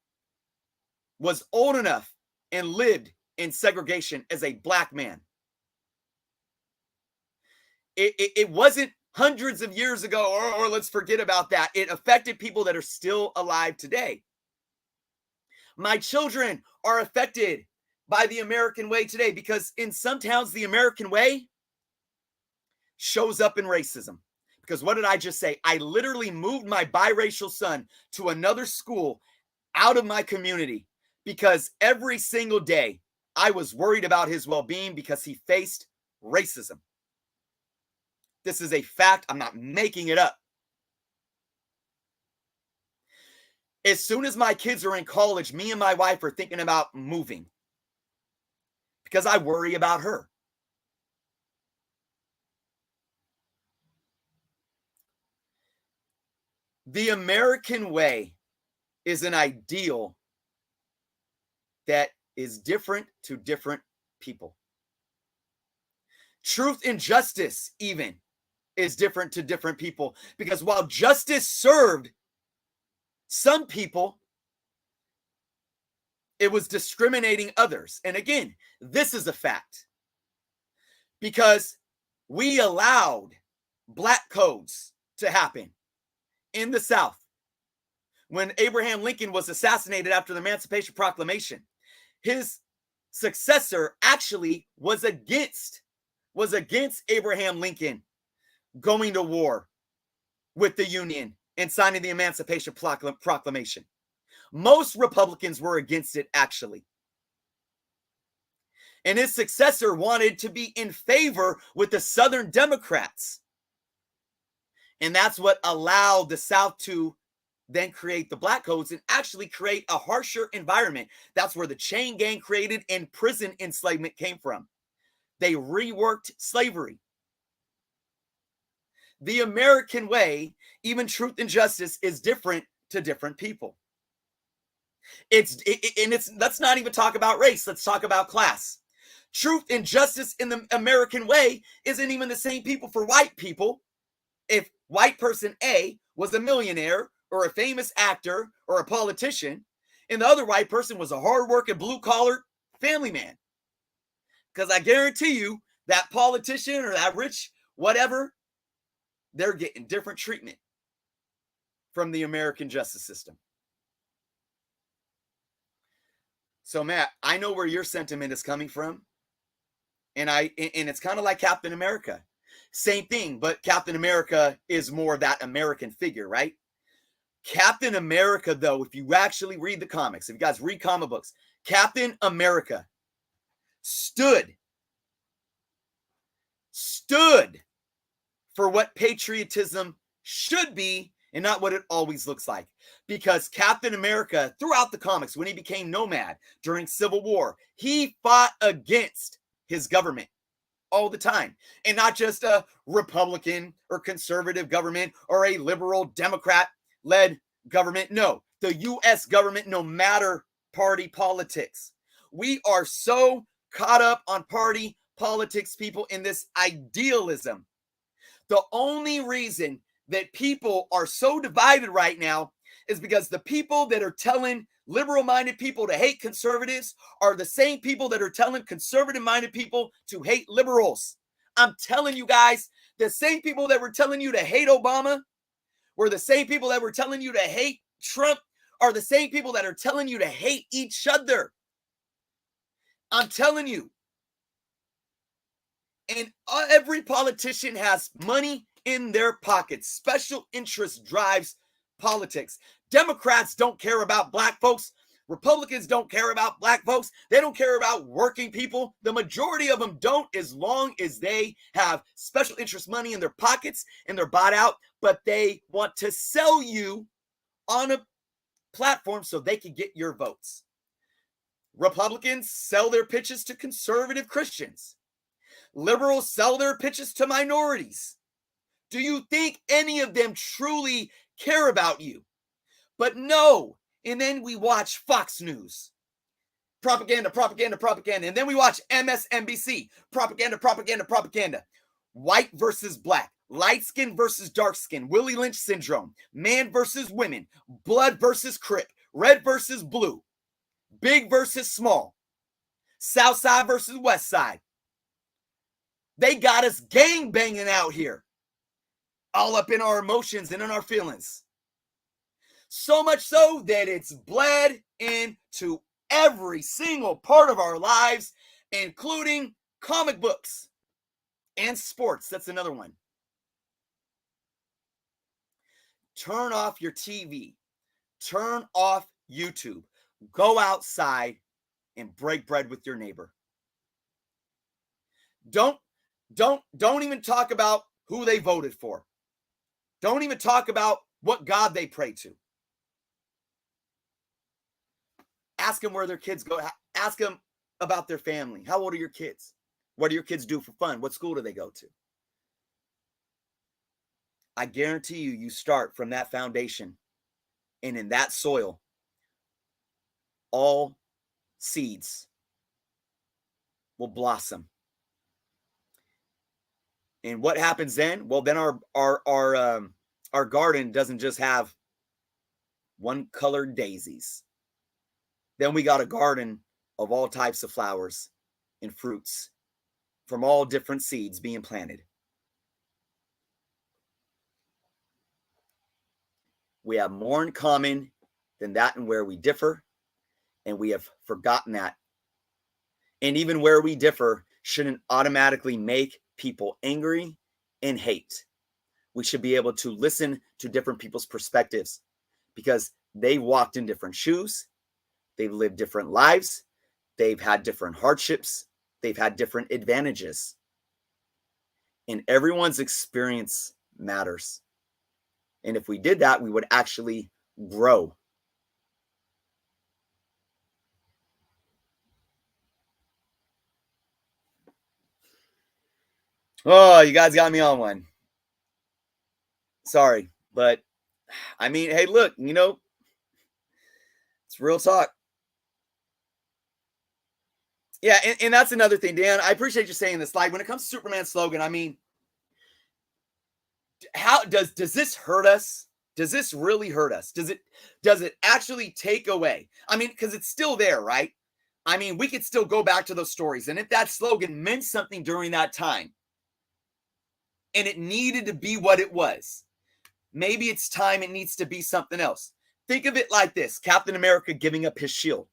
S1: was old enough and lived in segregation as a black man. It wasn't hundreds of years ago, or let's forget about that. It affected people that are still alive today. My children are affected by the American way today because in some towns, the American way shows up in racism. Because what did I just say? I literally moved my biracial son to another school out of my community because every single day I was worried about his well-being because he faced racism. This is a fact. I'm not making it up. As soon as my kids are in college, me and my wife are thinking about moving because I worry about her. The American way is an ideal that is different to different people. Truth and justice even is different to different people because while justice served some people, it was discriminating others. And again, this is a fact because we allowed black codes to happen in the South. When Abraham Lincoln was assassinated after the Emancipation Proclamation, his successor actually was against Abraham Lincoln going to war with the Union and signing the Emancipation Proclamation. Most Republicans were against it, actually. And his successor wanted to be in favor with the Southern Democrats. And that's what allowed the South to then create the black codes and actually create a harsher environment. That's where the chain gang created and prison enslavement came from. They reworked slavery. The American way, even truth and justice, is different to different people. Let's not even talk about race. Let's talk about class. Truth and justice in the American way isn't even the same people for white people. If white person A was a millionaire or a famous actor or a politician, and the other white person was a hardworking blue-collar family man. Because I guarantee you that politician or that rich whatever, they're getting different treatment from the American justice system. So Matt, I know where your sentiment is coming from. And it's kind of like Captain America. Same thing, but Captain America is more that American figure, right? Captain America, though, if you actually read the comics, if you guys read comic books, Captain America stood for what patriotism should be and not what it always looks like. Because Captain America, throughout the comics, when he became Nomad during Civil War, he fought against his government all the time. And not just a Republican or conservative government or a liberal Democrat-led government. No, the U.S. government, no matter party politics. We are so caught up on party politics, people, in this idealism. The only reason that people are so divided right now is because the people that are telling liberal-minded people to hate conservatives are the same people that are telling conservative-minded people to hate liberals. I'm telling you guys, the same people that were telling you to hate Obama were the same people that were telling you to hate Trump are the same people that are telling you to hate each other. I'm telling you. And every politician has money in their pockets. Special interest drives politics. Democrats don't care about black folks. Republicans don't care about black folks. They don't care about working people. The majority of them don't, as long as they have special interest money in their pockets and they're bought out. But they want to sell you on a platforms so they can get your votes. Republicans sell their pitches to conservative Christians. Liberals sell their pitches to minorities. Do you think any of them truly care about you? But no. And then we watch Fox News. Propaganda, propaganda, propaganda. And then we watch MSNBC. Propaganda, propaganda, propaganda. White versus black. Light skin versus dark skin. Willie Lynch syndrome. Man versus women. Blood versus Crip. Red versus blue. Big versus small. South side versus west side. They got us gang banging out here. All up in our emotions and in our feelings. So much so that it's bled into every single part of our lives, including comic books and sports. That's another one. Turn off your TV. Turn off YouTube. Go outside and break bread with your neighbor. Don't even talk about who they voted for. Don't even talk about what God they pray to. Ask them where their kids go. Ask them about their family. How old are your kids? What do your kids do for fun? What school do they go to? I guarantee you, you start from that foundation, and in that soil, all seeds will blossom. And what happens then? Well, then our garden doesn't just have one colored daisies. Then we got a garden of all types of flowers and fruits from all different seeds being planted. We have more in common than that and where we differ, and we have forgotten that. And even where we differ shouldn't automatically make people angry and hate. We should be able to listen to different people's perspectives because they walked in different shoes. They've lived different lives. They've had different hardships. They've had different advantages. And everyone's experience matters. And if we did that, we would actually grow. Oh, you guys got me on one. Sorry, but I mean, hey, look, it's real talk. Yeah, and that's another thing, Dan. I appreciate you saying this. Like, when it comes to Superman's slogan, I mean, how does this hurt us? Does this really hurt us? Does it actually take away? I mean, because it's still there, right? I mean, we could still go back to those stories. And if that slogan meant something during that time, and it needed to be what it was, maybe it's time it needs to be something else. Think of it like this: Captain America giving up his shield.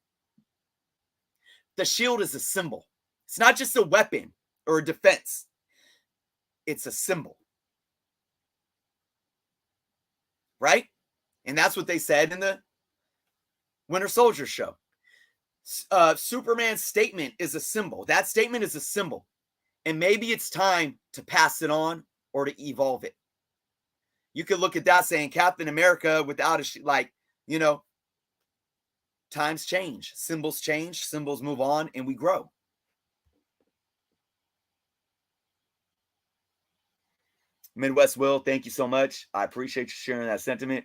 S1: The shield is a symbol. It's not just a weapon or a defense. It's a symbol. Right? And that's what they said in the Winter Soldier show. Superman's statement is a symbol. That statement is a symbol. And maybe it's time to pass it on or to evolve it. You could look at that saying Captain America without a times change, symbols move on, and we grow. Midwest Will, thank you so much. I appreciate you sharing that sentiment.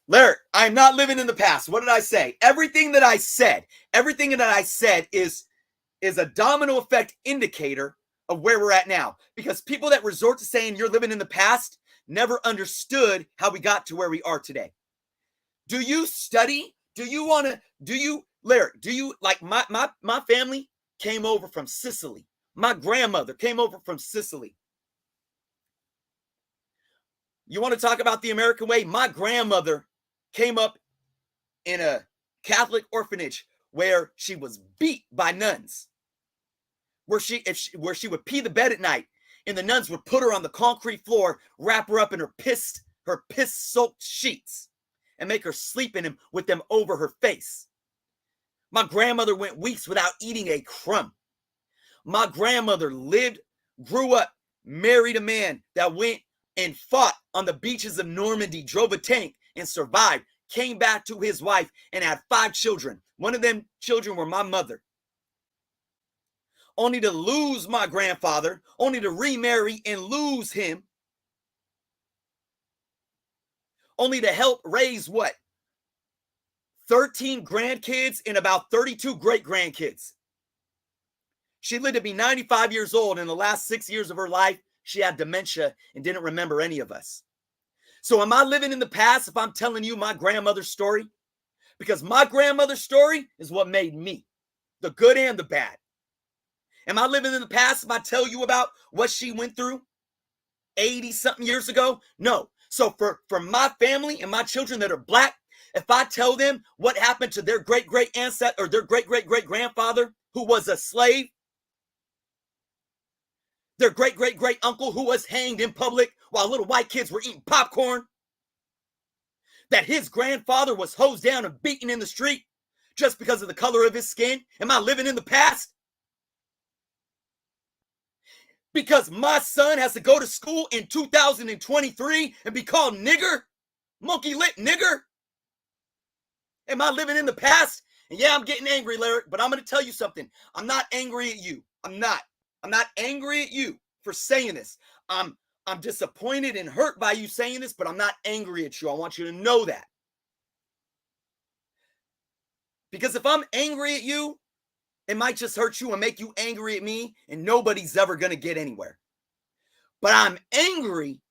S1: Larry, I'm not living in the past. What did I say? Everything that I said is a domino effect indicator of where we're at now. Because people that resort to saying you're living in the past never understood how we got to where we are today. Do you study? Larry, like my family came over from Sicily. My grandmother came over from Sicily. You want to talk about the American way? My grandmother came up in a Catholic orphanage where she was beat by nuns. Where she would pee the bed at night, and the nuns would put her on the concrete floor, wrap her up in her piss-soaked sheets, and make her sleep in them with them over her face. My grandmother went weeks without eating a crumb. My grandmother grew up, married a man that went and fought on the beaches of Normandy, drove a tank, and survived, came back to his wife and had 5 children. One of them children were my mother. Only to lose my grandfather, only to remarry and lose him. Only to help raise what? 13 grandkids and about 32 great-grandkids. She lived to be 95 years old. In the last 6 years of her life, she had dementia and didn't remember any of us. So am I living in the past if I'm telling you my grandmother's story? Because my grandmother's story is what made me, the good and the bad. Am I living in the past if I tell you about what she went through 80-something years ago? No. So for my family and my children that are Black, if I tell them what happened to their great-great ancestor or their great-great-great-grandfather who was a slave, their great-great-great uncle who was hanged in public while little white kids were eating popcorn, that his grandfather was hosed down and beaten in the street just because of the color of his skin, am I living in the past? Because my son has to go to school in 2023 and be called nigger? Monkey lip nigger? Am I living in the past? And yeah, I'm getting angry, Lyric, but I'm going to tell you something. I'm not angry at you. I'm not angry at you for saying this. I'm disappointed and hurt by you saying this, but I'm not angry at you. I want you to know that. Because if I'm angry at you, it might just hurt you and make you angry at me, and nobody's ever going to get anywhere. But I'm angry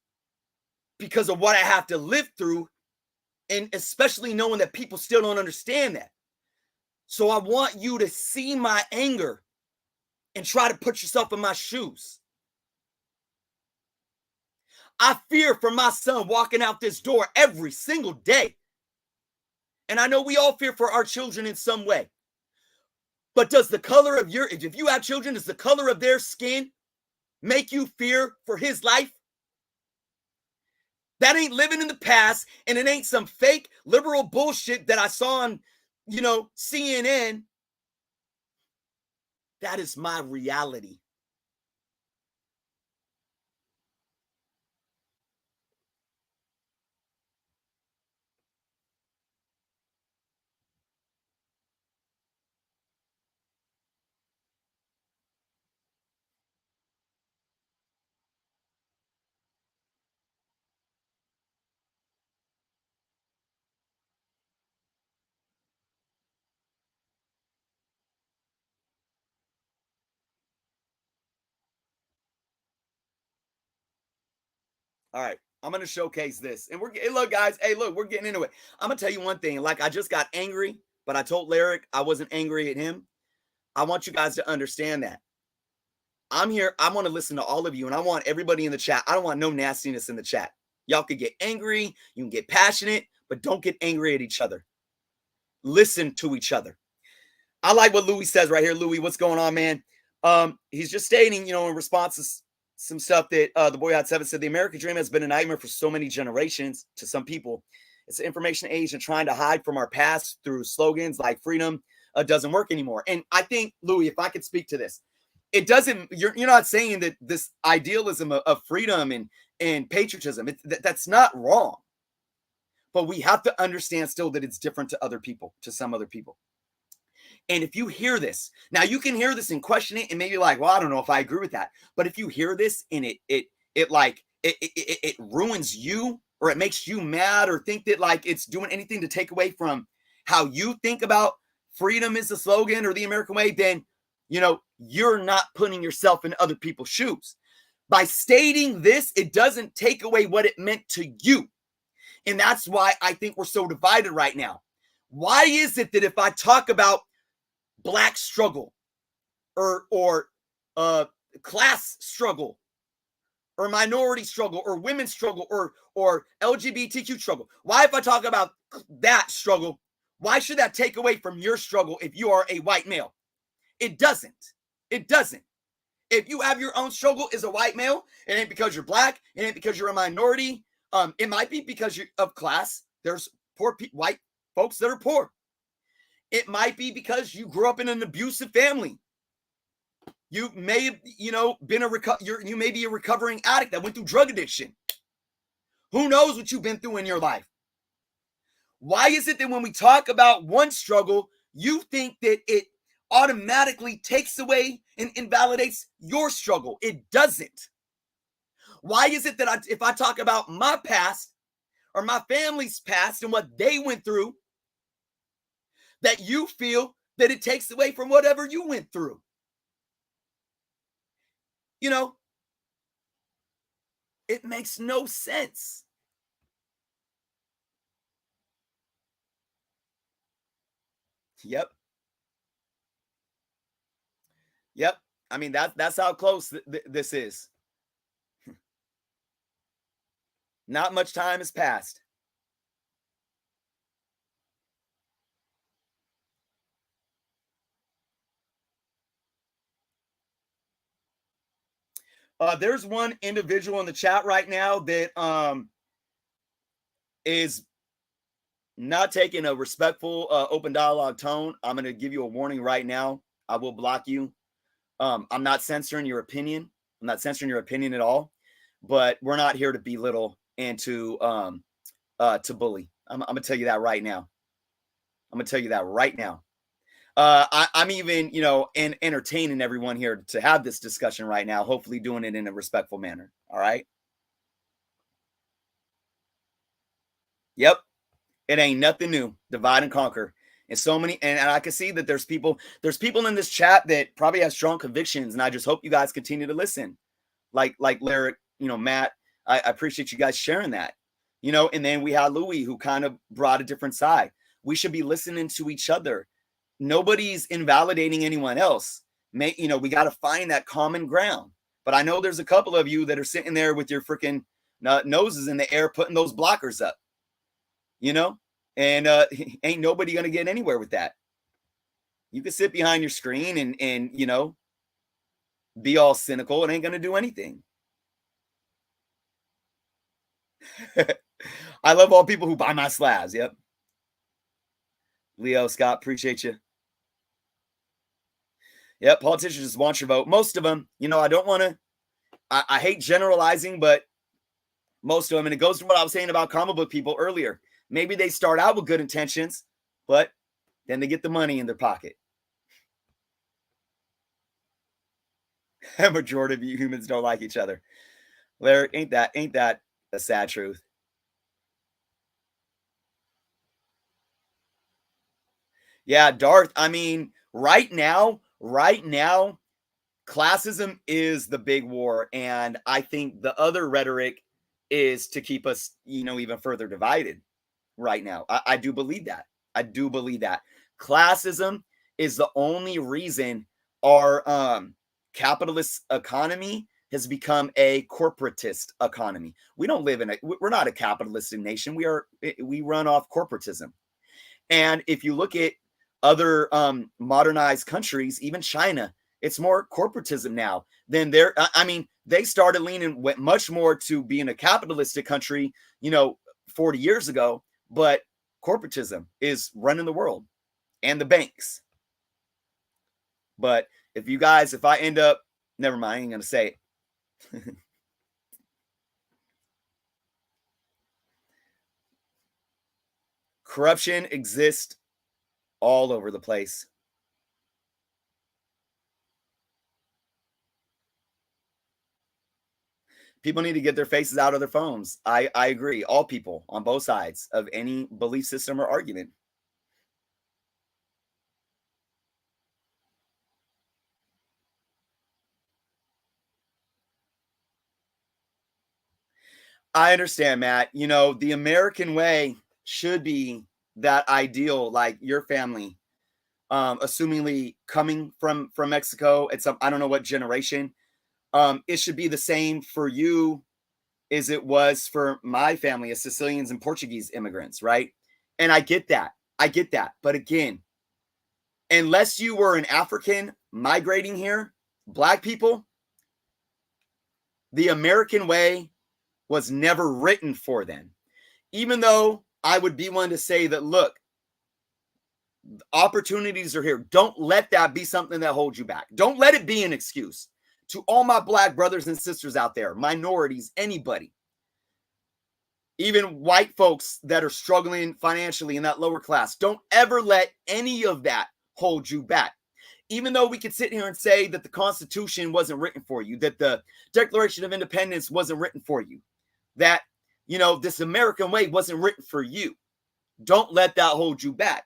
S1: because of what I have to live through, and especially knowing that people still don't understand that. So I want you to see my anger and try to put yourself in my shoes. I fear for my son walking out this door every single day. And I know we all fear for our children in some way. But does the color of if you have children, does the color of their skin make you fear for his life? That ain't living in the past, and it ain't some fake liberal bullshit that I saw on, CNN. That is my reality. All right, I'm going to showcase this. And look, guys, we're getting into it. I'm going to tell you one thing. Like, I just got angry, but I told Lyric I wasn't angry at him. I want you guys to understand that. I'm here. I want to listen to all of you, and I want everybody in the chat. I don't want no nastiness in the chat. Y'all could get angry. You can get passionate, but don't get angry at each other. Listen to each other. I like what Louis says right here. Louis, what's going on, man? He's just stating, in response to some stuff that the Boy Hot 7 said, the American dream has been a nightmare for so many generations to some people. It's the information age, and trying to hide from our past through slogans like freedom doesn't work anymore. And I think, Louis, if I could speak to this, it doesn't, you're not saying that this idealism of freedom and patriotism, that's not wrong. But we have to understand still that it's different to other people, to some other people. And if you hear this, now you can hear this and question it and maybe like, well, I don't know if I agree with that. But if you hear this and it ruins you, or it makes you mad, or think that like it's doing anything to take away from how you think about freedom is the slogan or the American way, then, you're not putting yourself in other people's shoes. By stating this, it doesn't take away what it meant to you. And that's why I think we're so divided right now. Why is it that if I talk about Black struggle or class struggle or minority struggle or women's struggle or LGBTQ struggle, why, if I talk about that struggle, why should that take away from your struggle if you are a white male? It doesn't. It doesn't. If you have your own struggle as a white male, it ain't because you're Black, it ain't because you're a minority. It might be because you're of class. There's white folks that are poor. It might be because you grew up in an abusive family. You may have, been you may be a recovering addict that went through drug addiction. Who knows what you've been through in your life? Why is it that when we talk about one struggle, you think that it automatically takes away and invalidates your struggle? It doesn't. Why is it that if I talk about my past or my family's past and what they went through, that you feel that it takes away from whatever you went through? You know, it makes no sense. Yep. Yep. I mean, that's how close this is. Not much time has passed. There's one individual in the chat right now that is not taking a respectful, open dialogue tone. I'm going to give you a warning right now. I will block you. I'm not censoring your opinion. I'm not censoring your opinion at all. But we're not here to belittle and to bully. I'm going to tell you that right now. I'm going to tell you that right now. I'm even, entertaining everyone here to have this discussion right now, hopefully doing it in a respectful manner. All right. Yep. It ain't nothing new. Divide and conquer. And so many, and I can see that there's people in this chat that probably have strong convictions. And I just hope you guys continue to listen. Like Lyric, Matt, I appreciate you guys sharing that. And then we had Louis, who kind of brought a different side. We should be listening to each other. Nobody's invalidating anyone else. We got to find that common ground. But I know there's a couple of you that are sitting there with your freaking noses in the air, putting those blockers up, and ain't nobody going to get anywhere with that. You can sit behind your screen and be all cynical. It ain't going to do anything. I love all people who buy my slabs. Yep. Leo, Scott, appreciate you. Yep, politicians just want your vote. Most of them, I don't want to, I hate generalizing, but most of them, and it goes to what I was saying about comic book people earlier. Maybe they start out with good intentions, but then they get the money in their pocket. A majority of you humans don't like each other. Larry, ain't that a sad truth? Yeah, Darth, I mean, right now, classism is the big war. And I think the other rhetoric is to keep us, even further divided right now. I do believe that. I do believe that. Classism is the only reason our capitalist economy has become a corporatist economy. We're not a capitalistic nation. We run off corporatism. And if you look at other modernized countries, even China, it's more corporatism now than they started leaning much more to being a capitalistic country, 40 years ago, but corporatism is running the world and the banks. But if I end up, never mind, I ain't going to say it. Corruption exists all over the place. People need to get their faces out of their phones. I agree. All people on both sides of any belief system or argument. I understand, Matt. The American way should be that ideal, like your family, assumingly coming from Mexico at I don't know what generation. It should be the same for you as it was for my family as Sicilians and Portuguese immigrants, right? And I get that. But again, unless you were an African migrating here, Black people, the American way was never written for them. Even though I would be one to say that, look, opportunities are here. Don't let that be something that holds you back. Don't let it be an excuse. To all my Black brothers and sisters out there, minorities, anybody, even white folks that are struggling financially in that lower class. Don't ever let any of that hold you back. Even though we could sit here and say that the Constitution wasn't written for you, that the Declaration of Independence wasn't written for you, that, this American way wasn't written for you. Don't let that hold you back,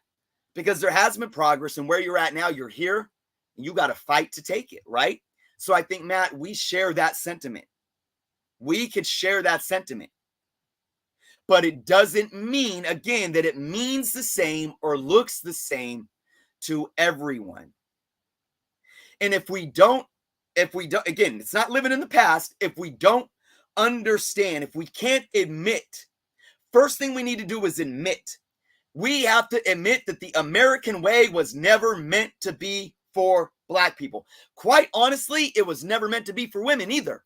S1: because there has been progress, and where you're at now, you're here, and you got to fight to take it, right? So I think, Matt, we share that sentiment. We could share that sentiment. But it doesn't mean, again, that it means the same or looks the same to everyone. And if we don't, again, it's not living in the past. If we don't understand, if we can't admit, first thing we need to do is admit. We have to admit that the American way was never meant to be for Black people. Quite honestly, it was never meant to be for women either,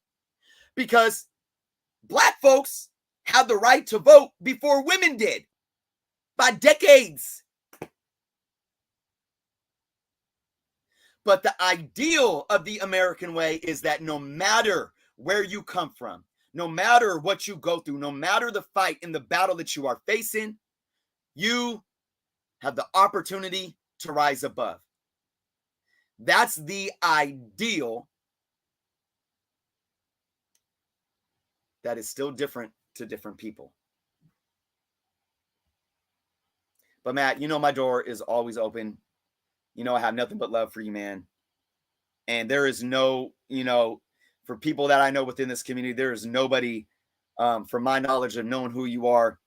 S1: because Black folks had the right to vote before women did by decades. But the ideal of the American way is that no matter where you come from, no matter what you go through, no matter the fight and the battle that you are facing, you have the opportunity to rise above. That's the ideal that is still different to different people. But Matt, my door is always open. I have nothing but love for you, man. And there is no, for people that I know within this community, there is nobody, from my knowledge of knowing who you are,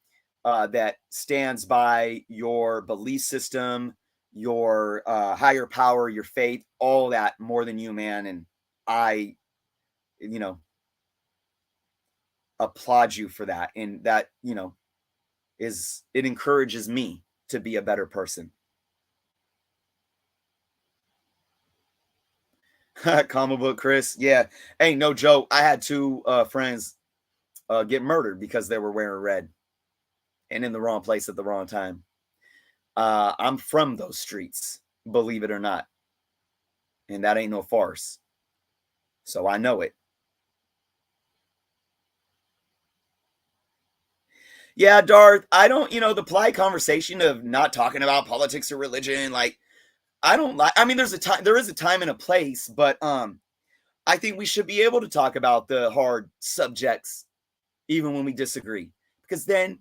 S1: that stands by your belief system, your higher power, your faith, all that more than you, man. And I, applaud you for that. And that, it encourages me to be a better person. Comic book Chris. Yeah. Hey, no joke. I had two friends get murdered because they were wearing red and in the wrong place at the wrong time. I'm from those streets, believe it or not. And that ain't no farce. So I know it. Yeah, Darth, I don't, the polite conversation of not talking about politics or religion, like, I don't like, there is a time and a place, but I think we should be able to talk about the hard subjects even when we disagree, because then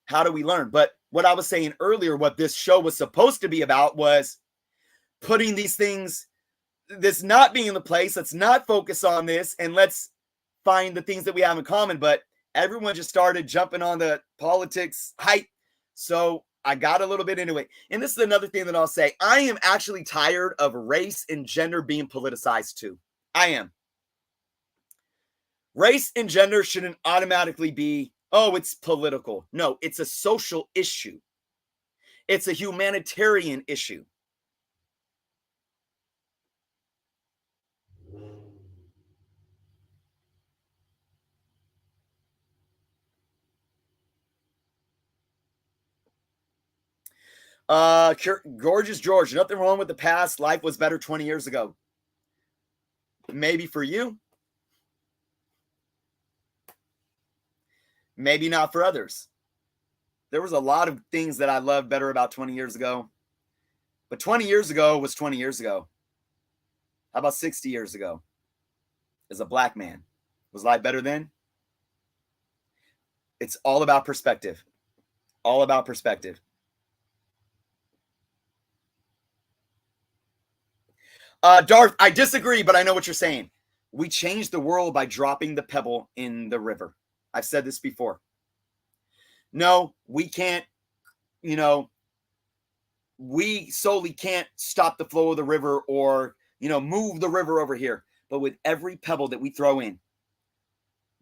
S1: how do we learn? But what I was saying earlier, what this show was supposed to be about was putting these things, this not being in the place, let's not focus on this, and let's find the things that we have in common. But everyone just started jumping on the politics hype. So I got a little bit into it. And this is another thing that I'll say. I am actually tired of race and gender being politicized too. I am. Race and gender shouldn't automatically be, oh, it's political. No, it's a social issue. It's a humanitarian issue. Gorgeous George, nothing wrong with the past. Life was better 20 years ago. Maybe for you. Maybe not for others. There was a lot of things that I loved better about 20 years ago. But 20 years ago was 20 years ago. How about 60 years ago? As a Black man, was life better then? It's all about perspective. All about perspective. Darth, I disagree, but I know what you're saying. We change the world by dropping the pebble in the river. I've said this before. No, we can't, we solely can't stop the flow of the river or, move the river over here. But with every pebble that we throw in,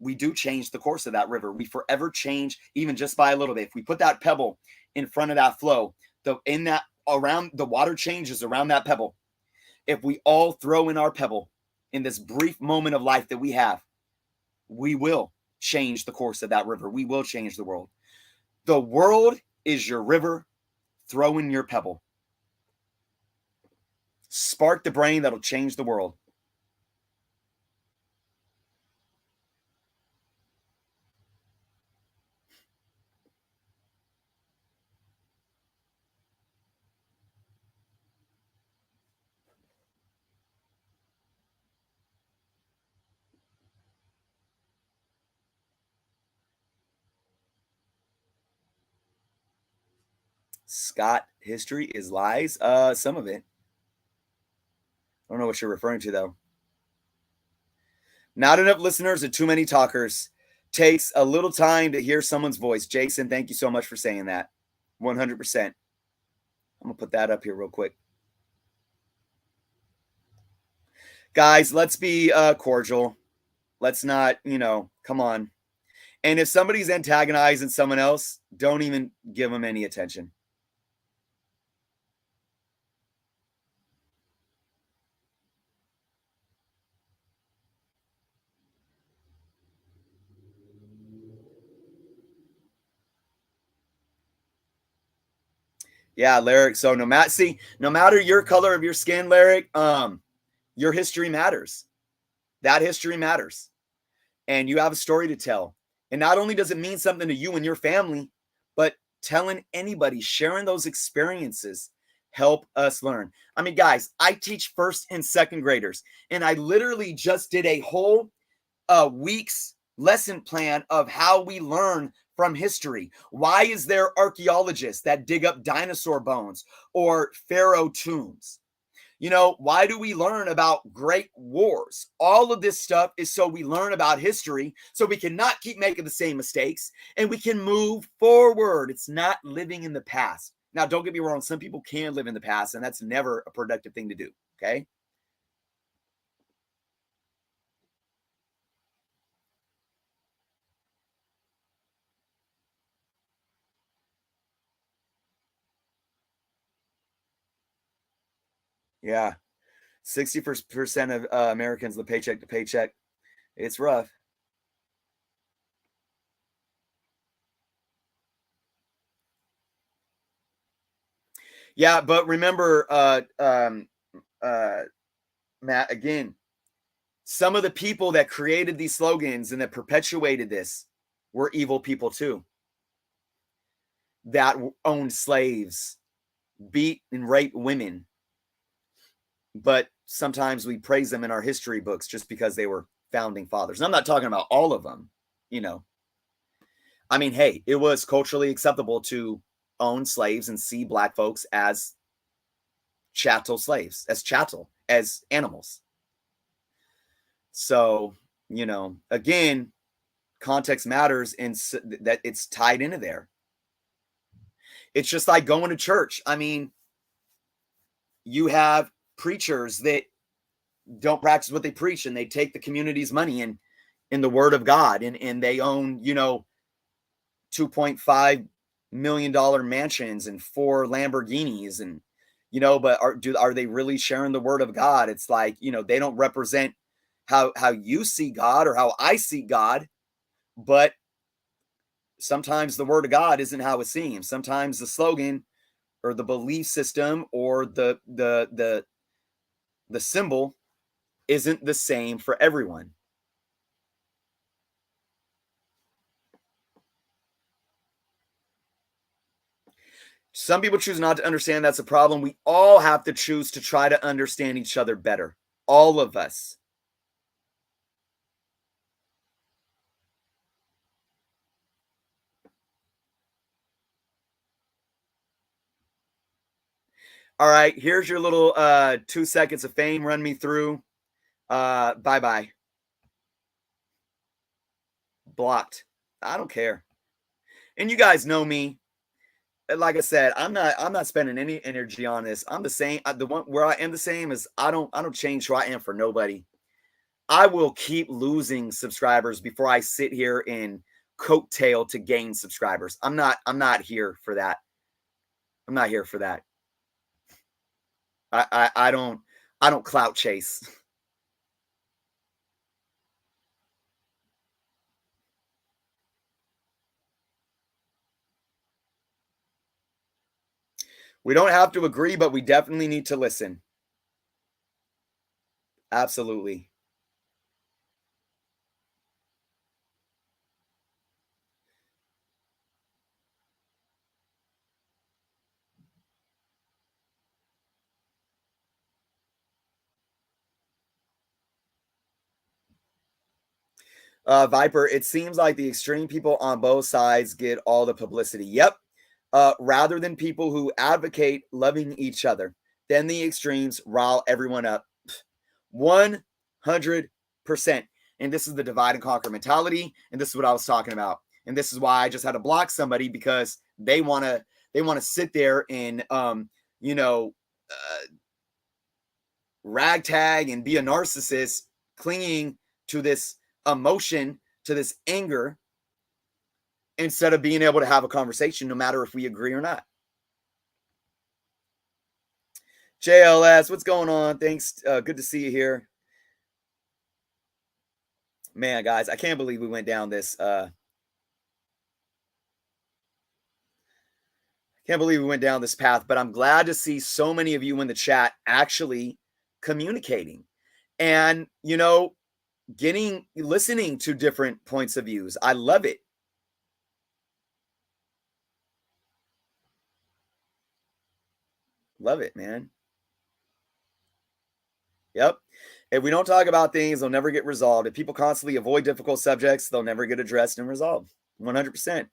S1: we do change the course of that river. We forever change, even just by a little bit. If we put that pebble in front of that flow, the water changes around that pebble. If we all throw in our pebble in this brief moment of life that we have, we will change the course of that river. We will change the world. The world is your river. Throw in your pebble. Spark the brain that'll change the world. Scott, history is lies. Some of it. I don't know what you're referring to though. Not enough listeners and too many talkers. Takes a little time to hear someone's voice. Jason, thank you so much for saying that. 100%. I'm going to put that up here real quick. Guys, let's be cordial. Let's not, come on. And if somebody's antagonizing someone else, don't even give them any attention. Yeah, Lyric. So no matter your color of your skin, Lyric, your history matters. That history matters. And you have a story to tell. And not only does it mean something to you and your family, but telling anybody, sharing those experiences help us learn. I mean, guys, I teach first and second graders, and I literally just did a whole week's lesson plan of how we learn from history. Why is there archaeologists that dig up dinosaur bones or pharaoh tombs? Why do we learn about great wars? All of this stuff is so we learn about history so we cannot keep making the same mistakes and we can move forward. It's not living in the past. Now, don't get me wrong. Some people can live in the past, and that's never a productive thing to do. Okay. Yeah. 60% of Americans live paycheck to paycheck. It's rough. Yeah, but remember, Matt, again, some of the people that created these slogans and that perpetuated this were evil people too, that owned slaves, beat and raped women. But sometimes we praise them in our history books just because they were founding fathers. And I'm not talking about all of them, I mean, hey, it was culturally acceptable to own slaves and see black folks as chattel slaves, as animals. So, again, context matters and that it's tied into there. It's just like going to church. I mean, you have preachers that don't practice what they preach and they take the community's money and in the word of God and they own, $2.5 million mansions and 4 Lamborghinis and but are they really sharing the word of God? It's like, they don't represent how you see God or how I see God, but sometimes the word of God isn't how it seems. Sometimes the slogan or the belief system or the symbol isn't the same for everyone. Some people choose not to understand. That's a problem. We all have to choose to try to understand each other better. All of us. All right, here's your little 2 seconds of fame. Run me through. Bye-bye. Blocked. I don't care. And you guys know me. Like I said, I'm not spending any energy on this. I'm the same. The one where I am the same is I don't change who I am for nobody. I will keep losing subscribers before I sit here and coattail to gain subscribers. I'm not here for that. I'm not here for that. I don't clout chase. We don't have to agree, but we definitely need to listen. Absolutely. Viper, it seems like the extreme people on both sides get all the publicity. Yep. rather than people who advocate loving each other. Then the extremes rile everyone up. 100%. And this is the divide and conquer mentality. And this is what I was talking about. And this is why I just had to block somebody, because they want to sit there and ragtag and be a narcissist, clinging to this emotion, to this anger, instead of being able to have a conversation, no matter if we agree or not. JLS, what's going on? Thanks. Good to see you here. Man, guys, I can't believe we went down this. Can't believe we went down this path, but I'm glad to see so many of you in the chat actually communicating and, listening to different points of views. I love it. Love it, man. Yep. If we don't talk about things, they'll never get resolved. If people constantly avoid difficult subjects, they'll never get addressed and resolved. 100%.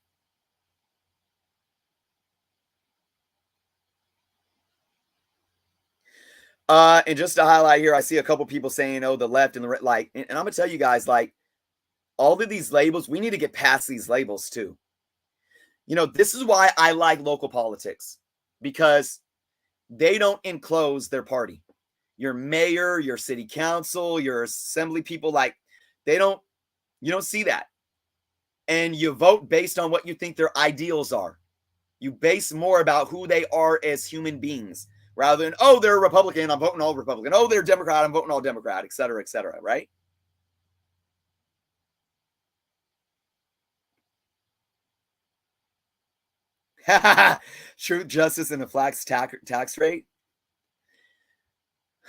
S1: And just to highlight here, I see a couple people saying, oh, the left and the right, like, and I'm going to tell you guys, like, all of these labels, we need to get past these labels too. This is why I like local politics, because they don't enclose their party. Your mayor, your city council, your assembly people, like, you don't see that. And you vote based on what you think their ideals are. You base more about who they are as human beings, rather than, oh, they're a Republican, I'm voting all Republican. Oh, they're Democrat, I'm voting all Democrat, et cetera, right? Truth, justice, and a flat tax rate.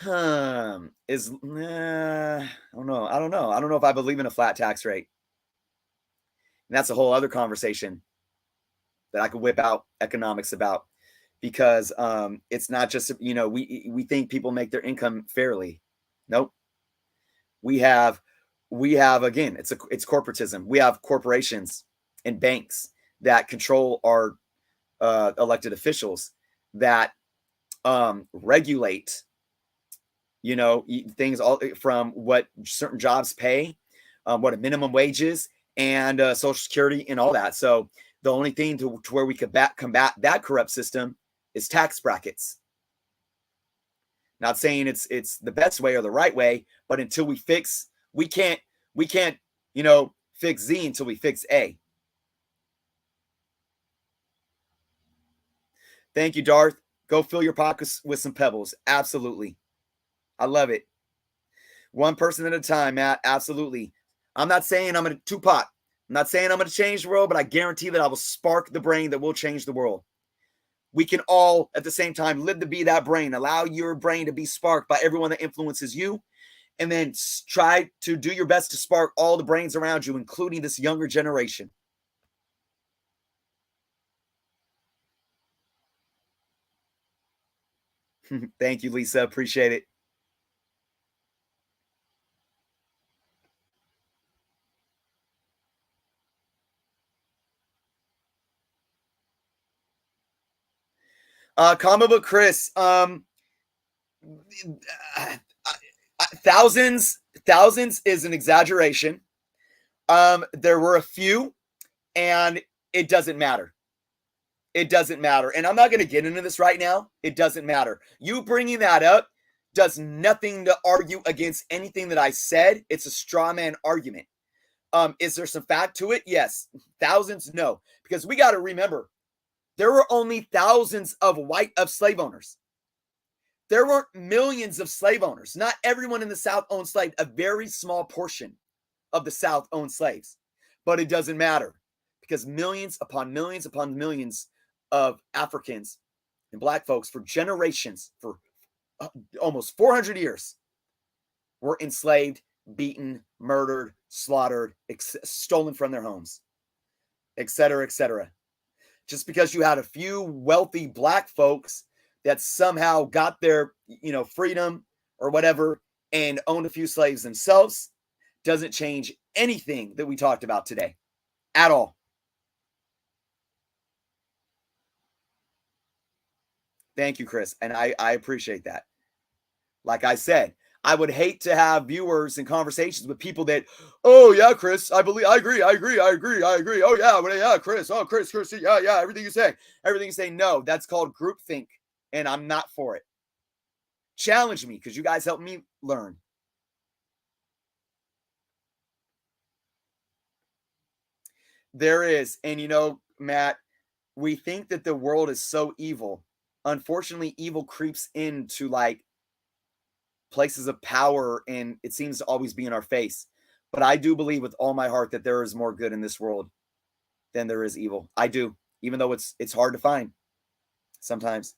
S1: I don't know. I don't know if I believe in a flat tax rate. And that's a whole other conversation that I could whip out economics about, because it's not just, we think people make their income fairly. Nope. We have again, it's corporatism. We have corporations and banks that control our elected officials, that regulate things, all from what certain jobs pay, what a minimum wage is, and Social Security and all that. So the only thing to where we could combat that corrupt system is tax brackets. Not saying it's the best way or the right way, but until we can't fix Z until we fix A. Thank you, Darth. Go fill your pockets with some pebbles. Absolutely. I love it. One person at a time, Matt. Absolutely. I'm not saying I'm going to Tupac. I'm not saying I'm going to change the world, but I guarantee that I will spark the brain that will change the world. We can all, at the same time, live to be that brain. Allow your brain to be sparked by everyone that influences you, and then try to do your best to spark all the brains around you, including this younger generation. Thank you, Lisa. Appreciate it. Comic book Chris. Thousands is an exaggeration. There were a few, and it doesn't matter. It doesn't matter. And I'm not going to get into this right now. It doesn't matter. You bringing that up does nothing to argue against anything that I said. It's a straw man argument. Is there some fact to it? Yes. Thousands? No. Because we got to remember, there were only thousands of slave owners. There weren't millions of slave owners. Not everyone in the South owned slaves. A very small portion of the South owned slaves. But it doesn't matter, because millions upon millions of Africans and Black folks for generations, for almost 400 years, were enslaved, beaten, murdered, slaughtered, stolen from their homes, etc., etc. Just because you had a few wealthy Black folks that somehow got their, freedom or whatever and owned a few slaves themselves doesn't change anything that we talked about today at all. Thank you, Chris. And I appreciate that. Like I said, I would hate to have viewers and conversations with people that, oh yeah, Chris, I agree. Oh yeah, well, yeah, Chris, yeah, everything you say. No, that's called groupthink, and I'm not for it. Challenge me because you guys help me learn. There is, and Matt, we think that the world is so evil. Unfortunately, evil creeps into like places of power, and it seems to always be in our face. But I do believe with all my heart that there is more good in this world than there is evil. I do, even though it's hard to find sometimes.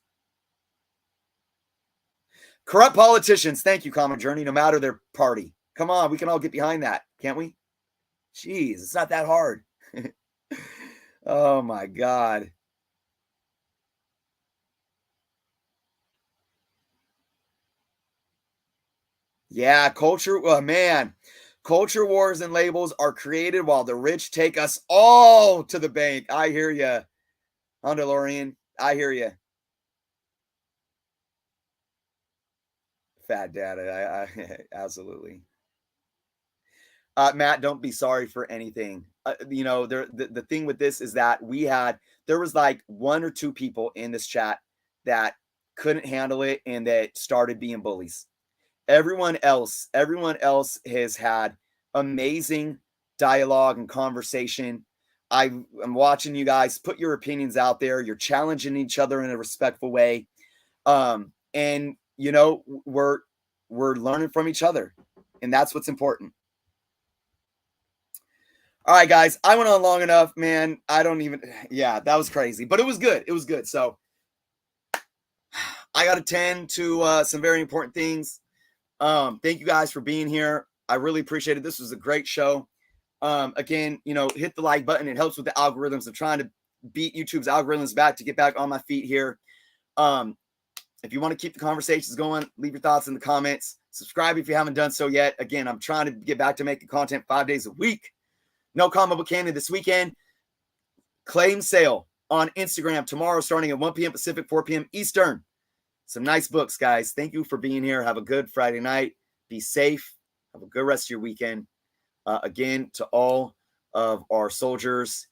S1: Corrupt politicians, thank you, Common Journey, no matter their party. Come on, we can all get behind that, can't we? Jeez, it's not that hard. Oh my God. Yeah, man. Culture wars and labels are created while the rich take us all to the bank. I hear you, Underlorian. I hear you. Fat data. I absolutely. Matt, don't be sorry for anything. The thing with this is that there was like one or two people in this chat that couldn't handle it and that started being bullies. Everyone else has had amazing dialogue and conversation. I'm watching you guys put your opinions out there. You're challenging each other in a respectful way. And we're learning from each other, and that's what's important. All right, guys, I went on long enough, man. Yeah, that was crazy, but it was good. It was good. So I got to tend to some very important things. Thank you guys for being here. I really appreciate it. This was a great show. Again, hit the like button. It helps with the algorithms. I'm trying to beat YouTube's algorithms back to get back on my feet here. If you want to keep the conversations going, leave your thoughts in the comments. Subscribe if you haven't done so yet. Again, I'm trying to get back to making content 5 days a week. No Comic Book Candy this weekend. Claim sale on Instagram tomorrow starting at 1 p.m. Pacific, 4 p.m. Eastern. Some nice books, guys. Thank you for being here. Have a good Friday night. Be safe. Have a good rest of your weekend. Again, to all of our soldiers,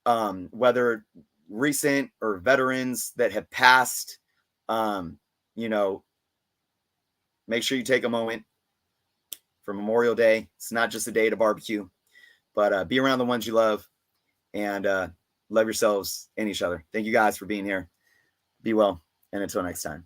S1: whether recent or veterans that have passed, make sure you take a moment for Memorial Day. It's not just a day to barbecue, but be around the ones you love and love yourselves and each other. Thank you guys for being here. Be well. And until next time.